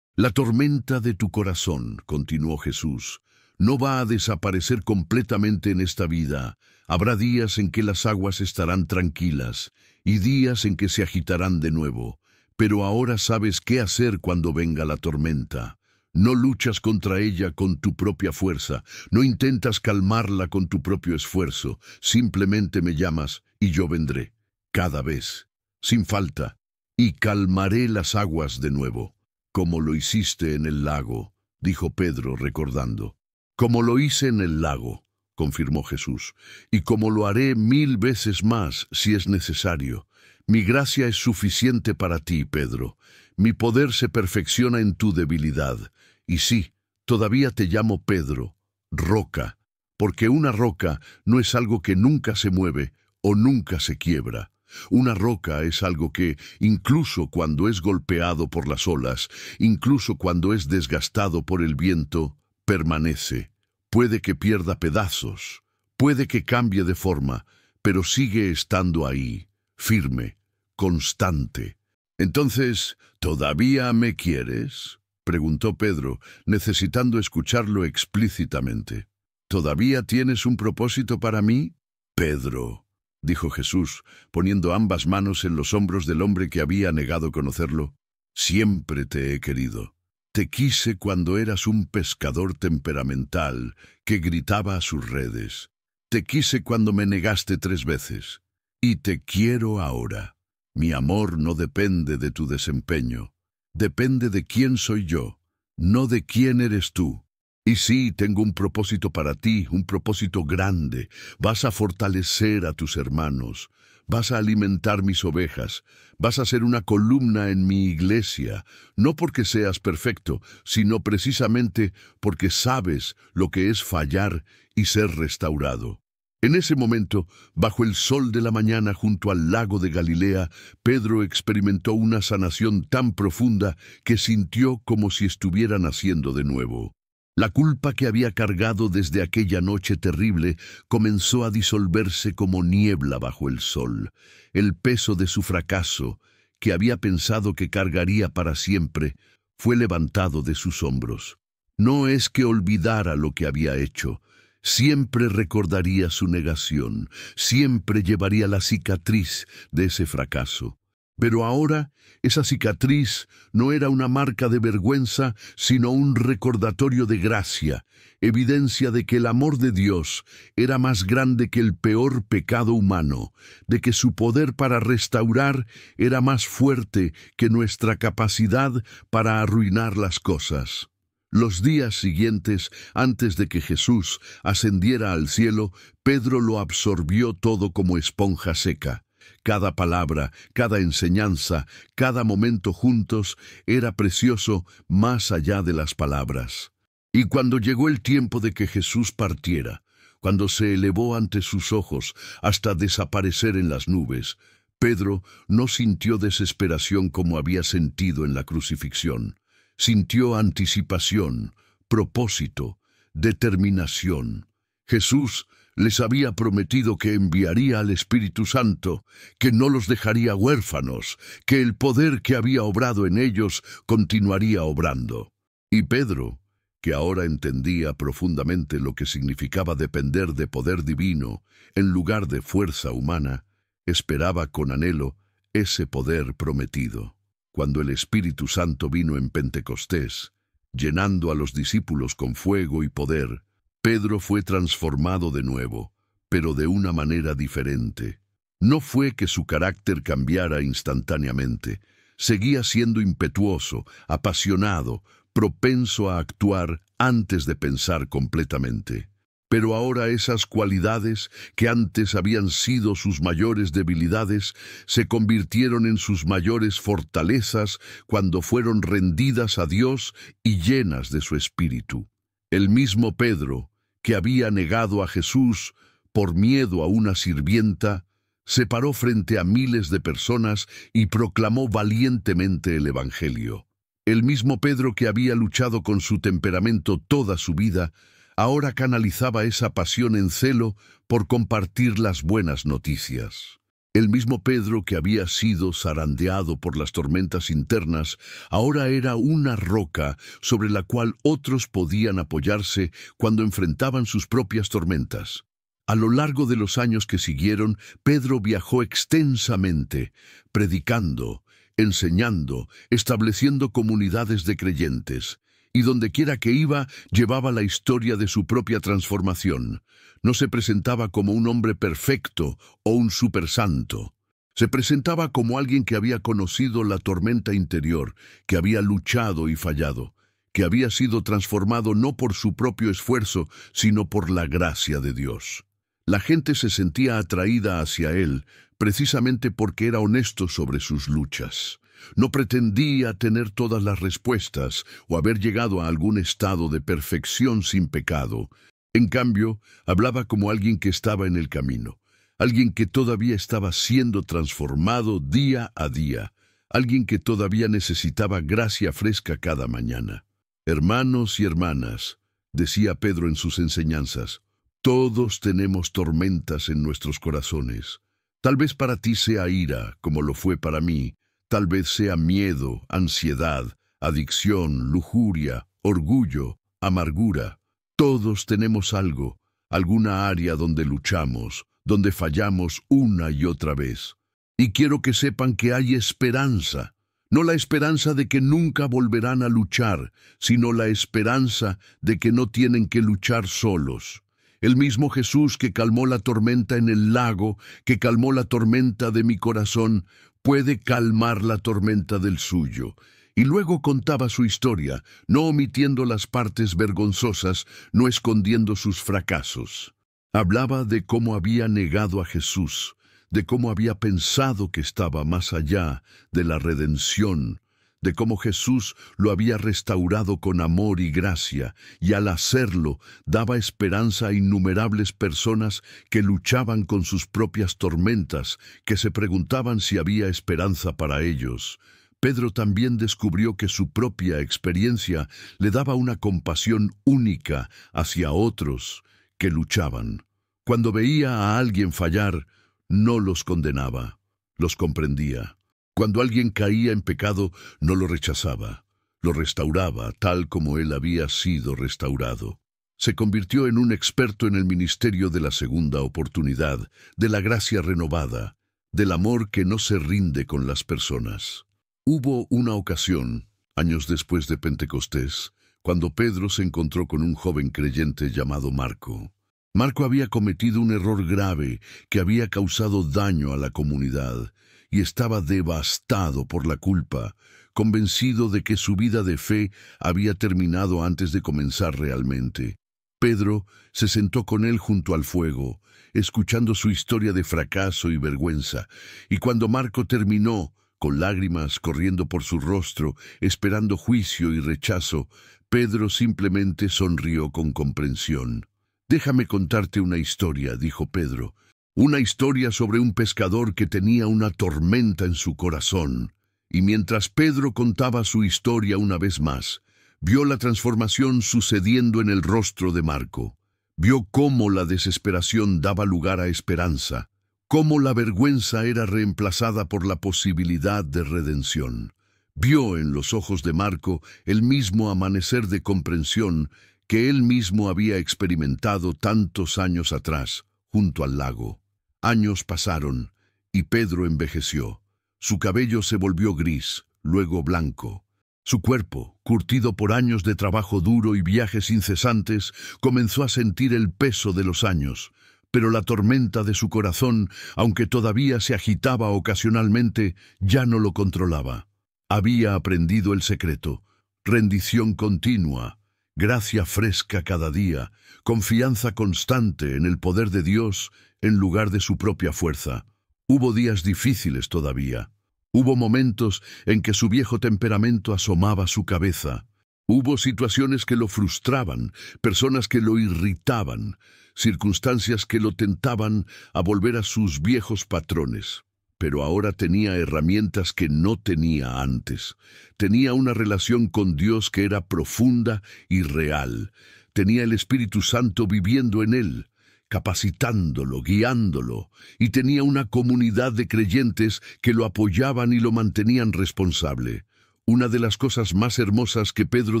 La tormenta de tu corazón, continuó Jesús, no va a desaparecer completamente en esta vida. Habrá días en que las aguas estarán tranquilas y días en que se agitarán de nuevo. Pero ahora sabes qué hacer cuando venga la tormenta. No luchas contra ella con tu propia fuerza, no intentas calmarla con tu propio esfuerzo, simplemente me llamas y yo vendré, cada vez, sin falta, y calmaré las aguas de nuevo, como lo hiciste en el lago, dijo Pedro recordando. Como lo hice en el lago, confirmó Jesús, y como lo haré 1000 veces más si es necesario. Mi gracia es suficiente para ti, Pedro. Mi poder se perfecciona en tu debilidad. Y sí, todavía te llamo Pedro, roca, porque una roca no es algo que nunca se mueve o nunca se quiebra. Una roca es algo que, incluso cuando es golpeado por las olas, incluso cuando es desgastado por el viento, permanece. Puede que pierda pedazos, puede que cambie de forma, pero sigue estando ahí, firme, constante. Entonces, ¿todavía me quieres?, preguntó Pedro, necesitando escucharlo explícitamente. ¿Todavía tienes un propósito para mí? Pedro, dijo Jesús, poniendo ambas manos en los hombros del hombre que había negado conocerlo. Siempre te he querido. Te quise cuando eras un pescador temperamental que gritaba a sus redes. Te quise cuando me negaste 3 veces. Y te quiero ahora. Mi amor no depende de tu desempeño. Depende de quién soy yo, no de quién eres tú. Y sí, tengo un propósito para ti, un propósito grande. Vas a fortalecer a tus hermanos. Vas a alimentar mis ovejas. Vas a ser una columna en mi iglesia. No porque seas perfecto, sino precisamente porque sabes lo que es fallar y ser restaurado. En ese momento, bajo el sol de la mañana junto al lago de Galilea, Pedro experimentó una sanación tan profunda que sintió como si estuviera naciendo de nuevo. La culpa que había cargado desde aquella noche terrible comenzó a disolverse como niebla bajo el sol. El peso de su fracaso, que había pensado que cargaría para siempre, fue levantado de sus hombros. No es que olvidara lo que había hecho. Siempre recordaría su negación, siempre llevaría la cicatriz de ese fracaso. Pero ahora esa cicatriz no era una marca de vergüenza, sino un recordatorio de gracia, evidencia de que el amor de Dios era más grande que el peor pecado humano, de que su poder para restaurar era más fuerte que nuestra capacidad para arruinar las cosas. Los días siguientes, antes de que Jesús ascendiera al cielo, Pedro lo absorbió todo como esponja seca. Cada palabra, cada enseñanza, cada momento juntos era precioso más allá de las palabras. Y cuando llegó el tiempo de que Jesús partiera, cuando se elevó ante sus ojos hasta desaparecer en las nubes, Pedro no sintió desesperación como había sentido en la crucifixión. Sintió anticipación, propósito, determinación. Jesús les había prometido que enviaría al Espíritu Santo, que no los dejaría huérfanos, que el poder que había obrado en ellos continuaría obrando. Y Pedro, que ahora entendía profundamente lo que significaba depender de poder divino en lugar de fuerza humana, esperaba con anhelo ese poder prometido. Cuando el Espíritu Santo vino en Pentecostés, llenando a los discípulos con fuego y poder, Pedro fue transformado de nuevo, pero de una manera diferente. No fue que su carácter cambiara instantáneamente. Seguía siendo impetuoso, apasionado, propenso a actuar antes de pensar completamente. Pero ahora esas cualidades, que antes habían sido sus mayores debilidades, se convirtieron en sus mayores fortalezas cuando fueron rendidas a Dios y llenas de su Espíritu. El mismo Pedro, que había negado a Jesús por miedo a una sirvienta, se paró frente a miles de personas y proclamó valientemente el Evangelio. El mismo Pedro, que había luchado con su temperamento toda su vida, ahora canalizaba esa pasión en celo por compartir las buenas noticias. El mismo Pedro, que había sido zarandeado por las tormentas internas, ahora era una roca sobre la cual otros podían apoyarse cuando enfrentaban sus propias tormentas. A lo largo de los años que siguieron, Pedro viajó extensamente, predicando, enseñando, estableciendo comunidades de creyentes. Y dondequiera que iba, llevaba la historia de su propia transformación. No se presentaba como un hombre perfecto o un supersanto. Se presentaba como alguien que había conocido la tormenta interior, que había luchado y fallado, que había sido transformado no por su propio esfuerzo, sino por la gracia de Dios. La gente se sentía atraída hacia él, precisamente porque era honesto sobre sus luchas. No pretendía tener todas las respuestas o haber llegado a algún estado de perfección sin pecado. En cambio, hablaba como alguien que estaba en el camino, alguien que todavía estaba siendo transformado día a día, alguien que todavía necesitaba gracia fresca cada mañana. Hermanos y hermanas, decía Pedro en sus enseñanzas, todos tenemos tormentas en nuestros corazones. Tal vez para ti sea ira, como lo fue para mí. Tal vez sea miedo, ansiedad, adicción, lujuria, orgullo, amargura. Todos tenemos algo, alguna área donde luchamos, donde fallamos una y otra vez. Y quiero que sepan que hay esperanza. No la esperanza de que nunca volverán a luchar, sino la esperanza de que no tienen que luchar solos. El mismo Jesús que calmó la tormenta en el lago, que calmó la tormenta de mi corazón, puede calmar la tormenta del suyo. Y luego contaba su historia, no omitiendo las partes vergonzosas, no escondiendo sus fracasos. Hablaba de cómo había negado a Jesús, de cómo había pensado que estaba más allá de la redención, de cómo Jesús lo había restaurado con amor y gracia, y al hacerlo daba esperanza a innumerables personas que luchaban con sus propias tormentas, que se preguntaban si había esperanza para ellos. Pedro también descubrió que su propia experiencia le daba una compasión única hacia otros que luchaban. Cuando veía a alguien fallar, no los condenaba, los comprendía. Cuando alguien caía en pecado, no lo rechazaba, lo restauraba tal como él había sido restaurado. Se convirtió en un experto en el ministerio de la segunda oportunidad, de la gracia renovada, del amor que no se rinde con las personas. Hubo una ocasión, años después de Pentecostés, cuando Pedro se encontró con un joven creyente llamado Marco. Marco había cometido un error grave que había causado daño a la comunidad y estaba devastado por la culpa, convencido de que su vida de fe había terminado antes de comenzar realmente. Pedro se sentó con él junto al fuego, escuchando su historia de fracaso y vergüenza, y cuando Marco terminó, con lágrimas corriendo por su rostro, esperando juicio y rechazo, Pedro simplemente sonrió con comprensión. «Déjame contarte una historia», dijo Pedro, «una historia sobre un pescador que tenía una tormenta en su corazón». Y mientras Pedro contaba su historia una vez más, vio la transformación sucediendo en el rostro de Marco. Vio cómo la desesperación daba lugar a esperanza, cómo la vergüenza era reemplazada por la posibilidad de redención. Vio en los ojos de Marco el mismo amanecer de comprensión que él mismo había experimentado tantos años atrás, junto al lago. Años pasaron, y Pedro envejeció. Su cabello se volvió gris, luego blanco. Su cuerpo, curtido por años de trabajo duro y viajes incesantes, comenzó a sentir el peso de los años, pero la tormenta de su corazón, aunque todavía se agitaba ocasionalmente, ya no lo controlaba. Había aprendido el secreto: rendición continua, gracia fresca cada día, confianza constante en el poder de Dios en lugar de su propia fuerza. Hubo días difíciles todavía. Hubo momentos en que su viejo temperamento asomaba su cabeza. Hubo situaciones que lo frustraban, personas que lo irritaban, circunstancias que lo tentaban a volver a sus viejos patrones. Pero ahora tenía herramientas que no tenía antes. Tenía una relación con Dios que era profunda y real. Tenía el Espíritu Santo viviendo en él, capacitándolo, guiándolo, y tenía una comunidad de creyentes que lo apoyaban y lo mantenían responsable. Una de las cosas más hermosas que Pedro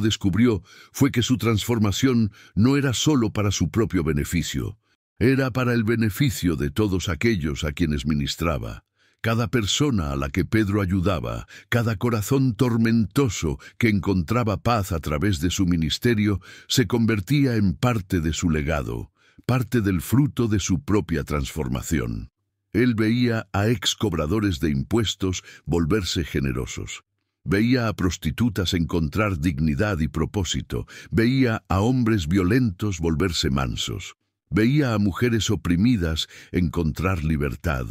descubrió fue que su transformación no era solo para su propio beneficio, era para el beneficio de todos aquellos a quienes ministraba. Cada persona a la que Pedro ayudaba, cada corazón tormentoso que encontraba paz a través de su ministerio, se convertía en parte de su legado, parte del fruto de su propia transformación. Él veía a excobradores de impuestos volverse generosos. Veía a prostitutas encontrar dignidad y propósito. Veía a hombres violentos volverse mansos. Veía a mujeres oprimidas encontrar libertad.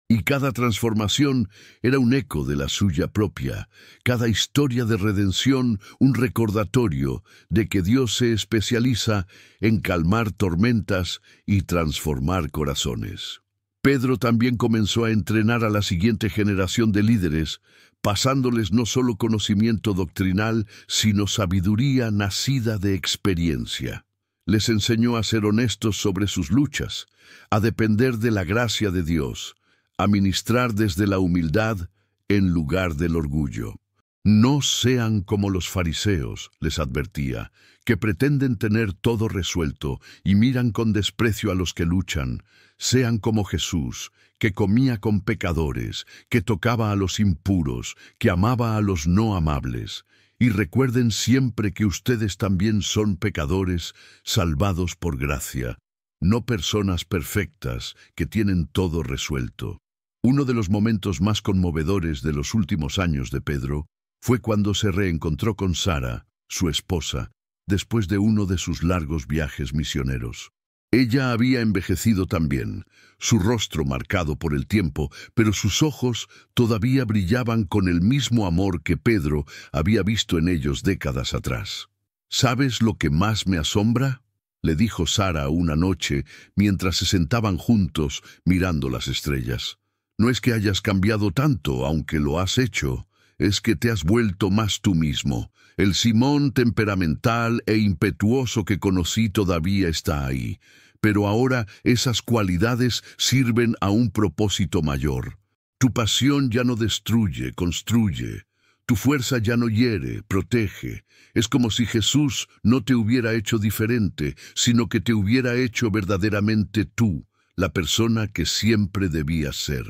Y cada transformación era un eco de la suya propia, cada historia de redención un recordatorio de que Dios se especializa en calmar tormentas y transformar corazones. Pedro también comenzó a entrenar a la siguiente generación de líderes, pasándoles no solo conocimiento doctrinal, sino sabiduría nacida de experiencia. Les enseñó a ser honestos sobre sus luchas, a depender de la gracia de Dios, a ministrar desde la humildad en lugar del orgullo. No sean como los fariseos, les advertía, que pretenden tener todo resuelto y miran con desprecio a los que luchan. Sean como Jesús, que comía con pecadores, que tocaba a los impuros, que amaba a los no amables. Y recuerden siempre que ustedes también son pecadores, salvados por gracia, no personas perfectas que tienen todo resuelto. Uno de los momentos más conmovedores de los últimos años de Pedro fue cuando se reencontró con Sara, su esposa, después de uno de sus largos viajes misioneros. Ella había envejecido también, su rostro marcado por el tiempo, pero sus ojos todavía brillaban con el mismo amor que Pedro había visto en ellos décadas atrás. ¿Sabes lo que más me asombra?, le dijo Sara una noche mientras se sentaban juntos mirando las estrellas. No es que hayas cambiado tanto, aunque lo has hecho, es que te has vuelto más tú mismo. El Simón temperamental e impetuoso que conocí todavía está ahí, pero ahora esas cualidades sirven a un propósito mayor. Tu pasión ya no destruye, construye. Tu fuerza ya no hiere, protege. Es como si Jesús no te hubiera hecho diferente, sino que te hubiera hecho verdaderamente tú, la persona que siempre debías ser.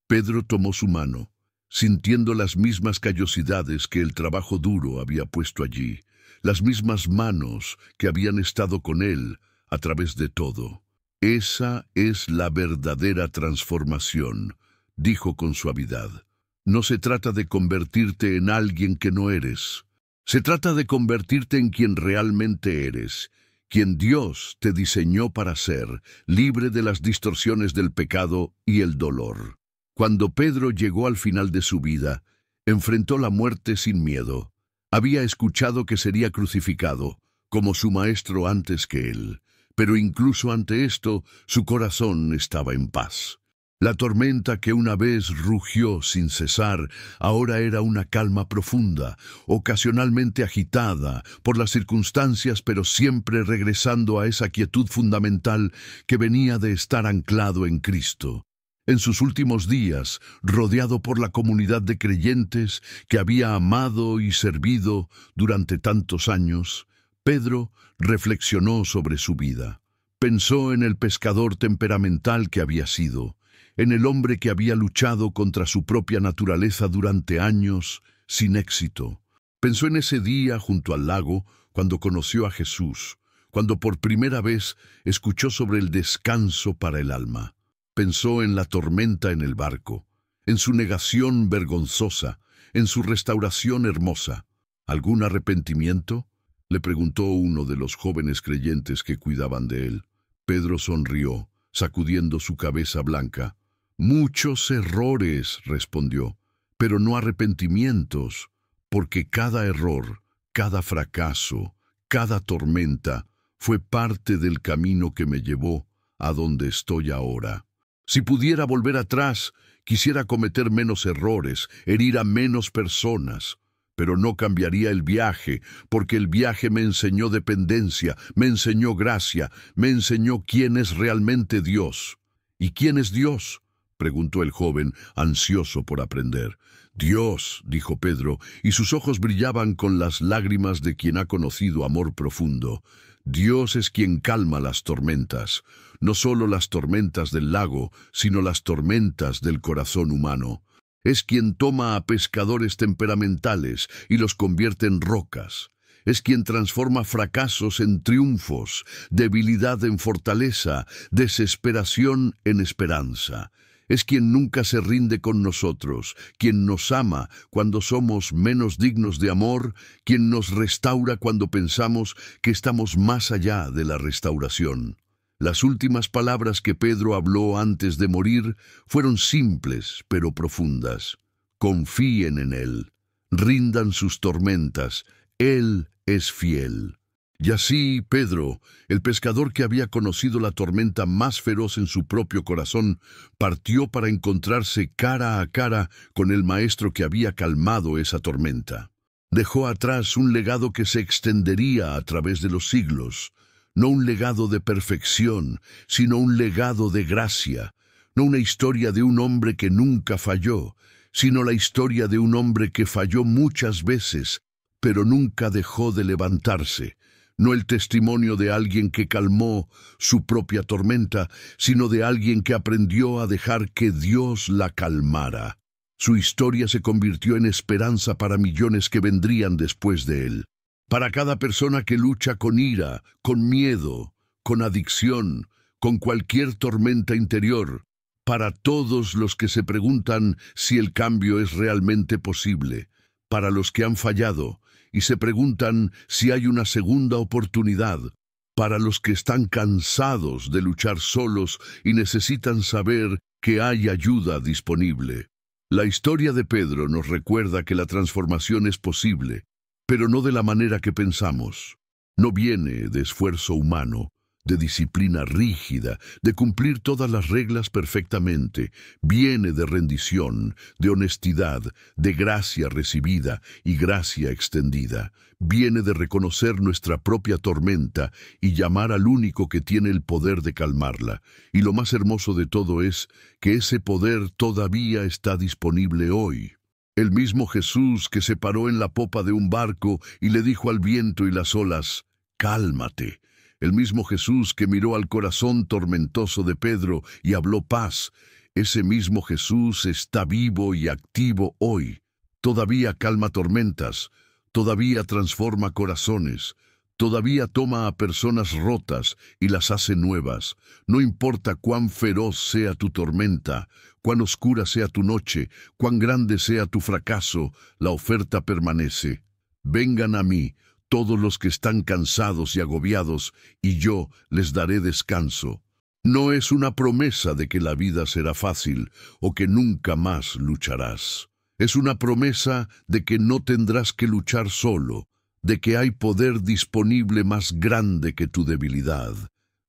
Pedro tomó su mano, sintiendo las mismas callosidades que el trabajo duro había puesto allí, las mismas manos que habían estado con él a través de todo. Esa es la verdadera transformación, dijo con suavidad. No se trata de convertirte en alguien que no eres. Se trata de convertirte en quien realmente eres, quien Dios te diseñó para ser, libre de las distorsiones del pecado y el dolor. Cuando Pedro llegó al final de su vida, enfrentó la muerte sin miedo. Había escuchado que sería crucificado, como su maestro antes que él, pero incluso ante esto, su corazón estaba en paz. La tormenta que una vez rugió sin cesar, ahora era una calma profunda, ocasionalmente agitada por las circunstancias, pero siempre regresando a esa quietud fundamental que venía de estar anclado en Cristo. En sus últimos días, rodeado por la comunidad de creyentes que había amado y servido durante tantos años, Pedro reflexionó sobre su vida. Pensó en el pescador temperamental que había sido, en el hombre que había luchado contra su propia naturaleza durante años, sin éxito. Pensó en ese día junto al lago, cuando conoció a Jesús, cuando por primera vez escuchó sobre el descanso para el alma. Pensó en la tormenta en el barco, en su negación vergonzosa, en su restauración hermosa. ¿Algún arrepentimiento?, le preguntó uno de los jóvenes creyentes que cuidaban de él. Pedro sonrió, sacudiendo su cabeza blanca. Muchos errores, respondió, pero no arrepentimientos, porque cada error, cada fracaso, cada tormenta fue parte del camino que me llevó a donde estoy ahora. Si pudiera volver atrás, quisiera cometer menos errores, herir a menos personas, pero no cambiaría el viaje, porque el viaje me enseñó dependencia, me enseñó gracia, me enseñó quién es realmente Dios. ¿Y quién es Dios?, preguntó el joven, ansioso por aprender. Dios, dijo Pedro, y sus ojos brillaban con las lágrimas de quien ha conocido amor profundo. Dios es quien calma las tormentas, no solo las tormentas del lago, sino las tormentas del corazón humano. Es quien toma a pescadores temperamentales y los convierte en rocas. Es quien transforma fracasos en triunfos, debilidad en fortaleza, desesperación en esperanza. Es quien nunca se rinde con nosotros, quien nos ama cuando somos menos dignos de amor, quien nos restaura cuando pensamos que estamos más allá de la restauración. Las últimas palabras que Pedro habló antes de morir fueron simples pero profundas. Confíen en Él, rindan sus tormentas, Él es fiel. Y así Pedro, el pescador que había conocido la tormenta más feroz en su propio corazón, partió para encontrarse cara a cara con el maestro que había calmado esa tormenta. Dejó atrás un legado que se extendería a través de los siglos, no un legado de perfección, sino un legado de gracia, no una historia de un hombre que nunca falló, sino la historia de un hombre que falló muchas veces, pero nunca dejó de levantarse. No el testimonio de alguien que calmó su propia tormenta, sino de alguien que aprendió a dejar que Dios la calmara. Su historia se convirtió en esperanza para millones que vendrían después de él. Para cada persona que lucha con ira, con miedo, con adicción, con cualquier tormenta interior. Para todos los que se preguntan si el cambio es realmente posible. Para los que han fallado y se preguntan si hay una segunda oportunidad, para los que están cansados de luchar solos y necesitan saber que hay ayuda disponible. La historia de Pedro nos recuerda que la transformación es posible, pero no de la manera que pensamos. No viene de esfuerzo humano, de disciplina rígida, de cumplir todas las reglas perfectamente. Viene de rendición, de honestidad, de gracia recibida y gracia extendida. Viene de reconocer nuestra propia tormenta y llamar al único que tiene el poder de calmarla. Y lo más hermoso de todo es que ese poder todavía está disponible hoy. El mismo Jesús que se paró en la popa de un barco y le dijo al viento y las olas, «Cálmate». El mismo Jesús que miró al corazón tormentoso de Pedro y habló paz, Ese mismo Jesús está vivo y activo hoy. Todavía calma tormentas, todavía transforma corazones, todavía toma a personas rotas y las hace nuevas. No importa cuán feroz sea tu tormenta, cuán oscura sea tu noche, cuán grande sea tu fracaso, la oferta permanece. Vengan a mí, todos los que están cansados y agobiados, y yo les daré descanso. No es una promesa de que la vida será fácil o que nunca más lucharás. Es una promesa de que no tendrás que luchar solo, de que hay poder disponible más grande que tu debilidad,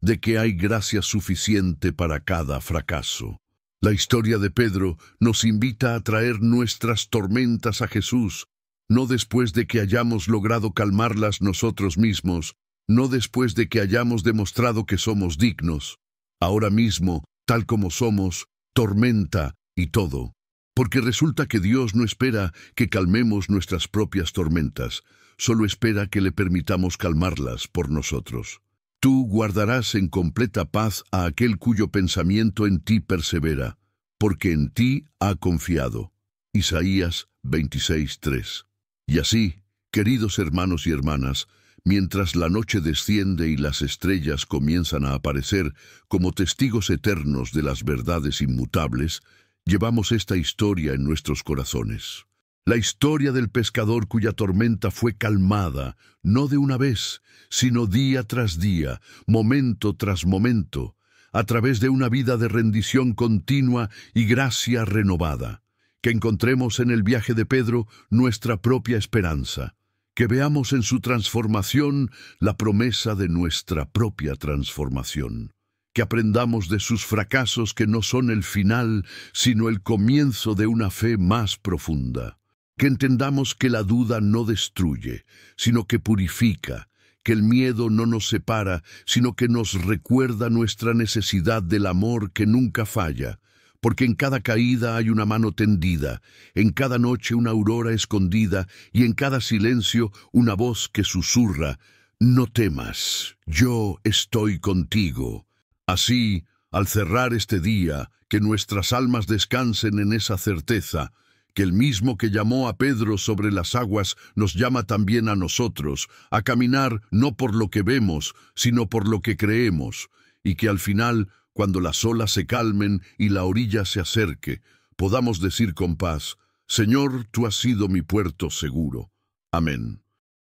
de que hay gracia suficiente para cada fracaso. La historia de Pedro nos invita a traer nuestras tormentas a Jesús, no después de que hayamos logrado calmarlas nosotros mismos, no después de que hayamos demostrado que somos dignos. Ahora mismo, tal como somos, tormenta y todo. Porque resulta que Dios no espera que calmemos nuestras propias tormentas, solo espera que le permitamos calmarlas por nosotros. Tú guardarás en completa paz a aquel cuyo pensamiento en ti persevera, porque en ti ha confiado. Isaías 26:3. Y así, queridos hermanos y hermanas, mientras la noche desciende y las estrellas comienzan a aparecer como testigos eternos de las verdades inmutables, llevamos esta historia en nuestros corazones. La historia del pescador cuya tormenta fue calmada, no de una vez, sino día tras día, momento tras momento, a través de una vida de rendición continua y gracia renovada. Que encontremos en el viaje de Pedro nuestra propia esperanza. Que veamos en su transformación la promesa de nuestra propia transformación. Que aprendamos de sus fracasos que no son el final, sino el comienzo de una fe más profunda. Que entendamos que la duda no destruye, sino que purifica, que el miedo no nos separa, sino que nos recuerda nuestra necesidad del amor que nunca falla, porque en cada caída hay una mano tendida, en cada noche una aurora escondida, y en cada silencio una voz que susurra, «No temas, yo estoy contigo». Así, al cerrar este día, que nuestras almas descansen en esa certeza, que el mismo que llamó a Pedro sobre las aguas nos llama también a nosotros, a caminar no por lo que vemos, sino por lo que creemos, y que al final, cuando las olas se calmen y la orilla se acerque, podamos decir con paz, «Señor, tú has sido mi puerto seguro». Amén.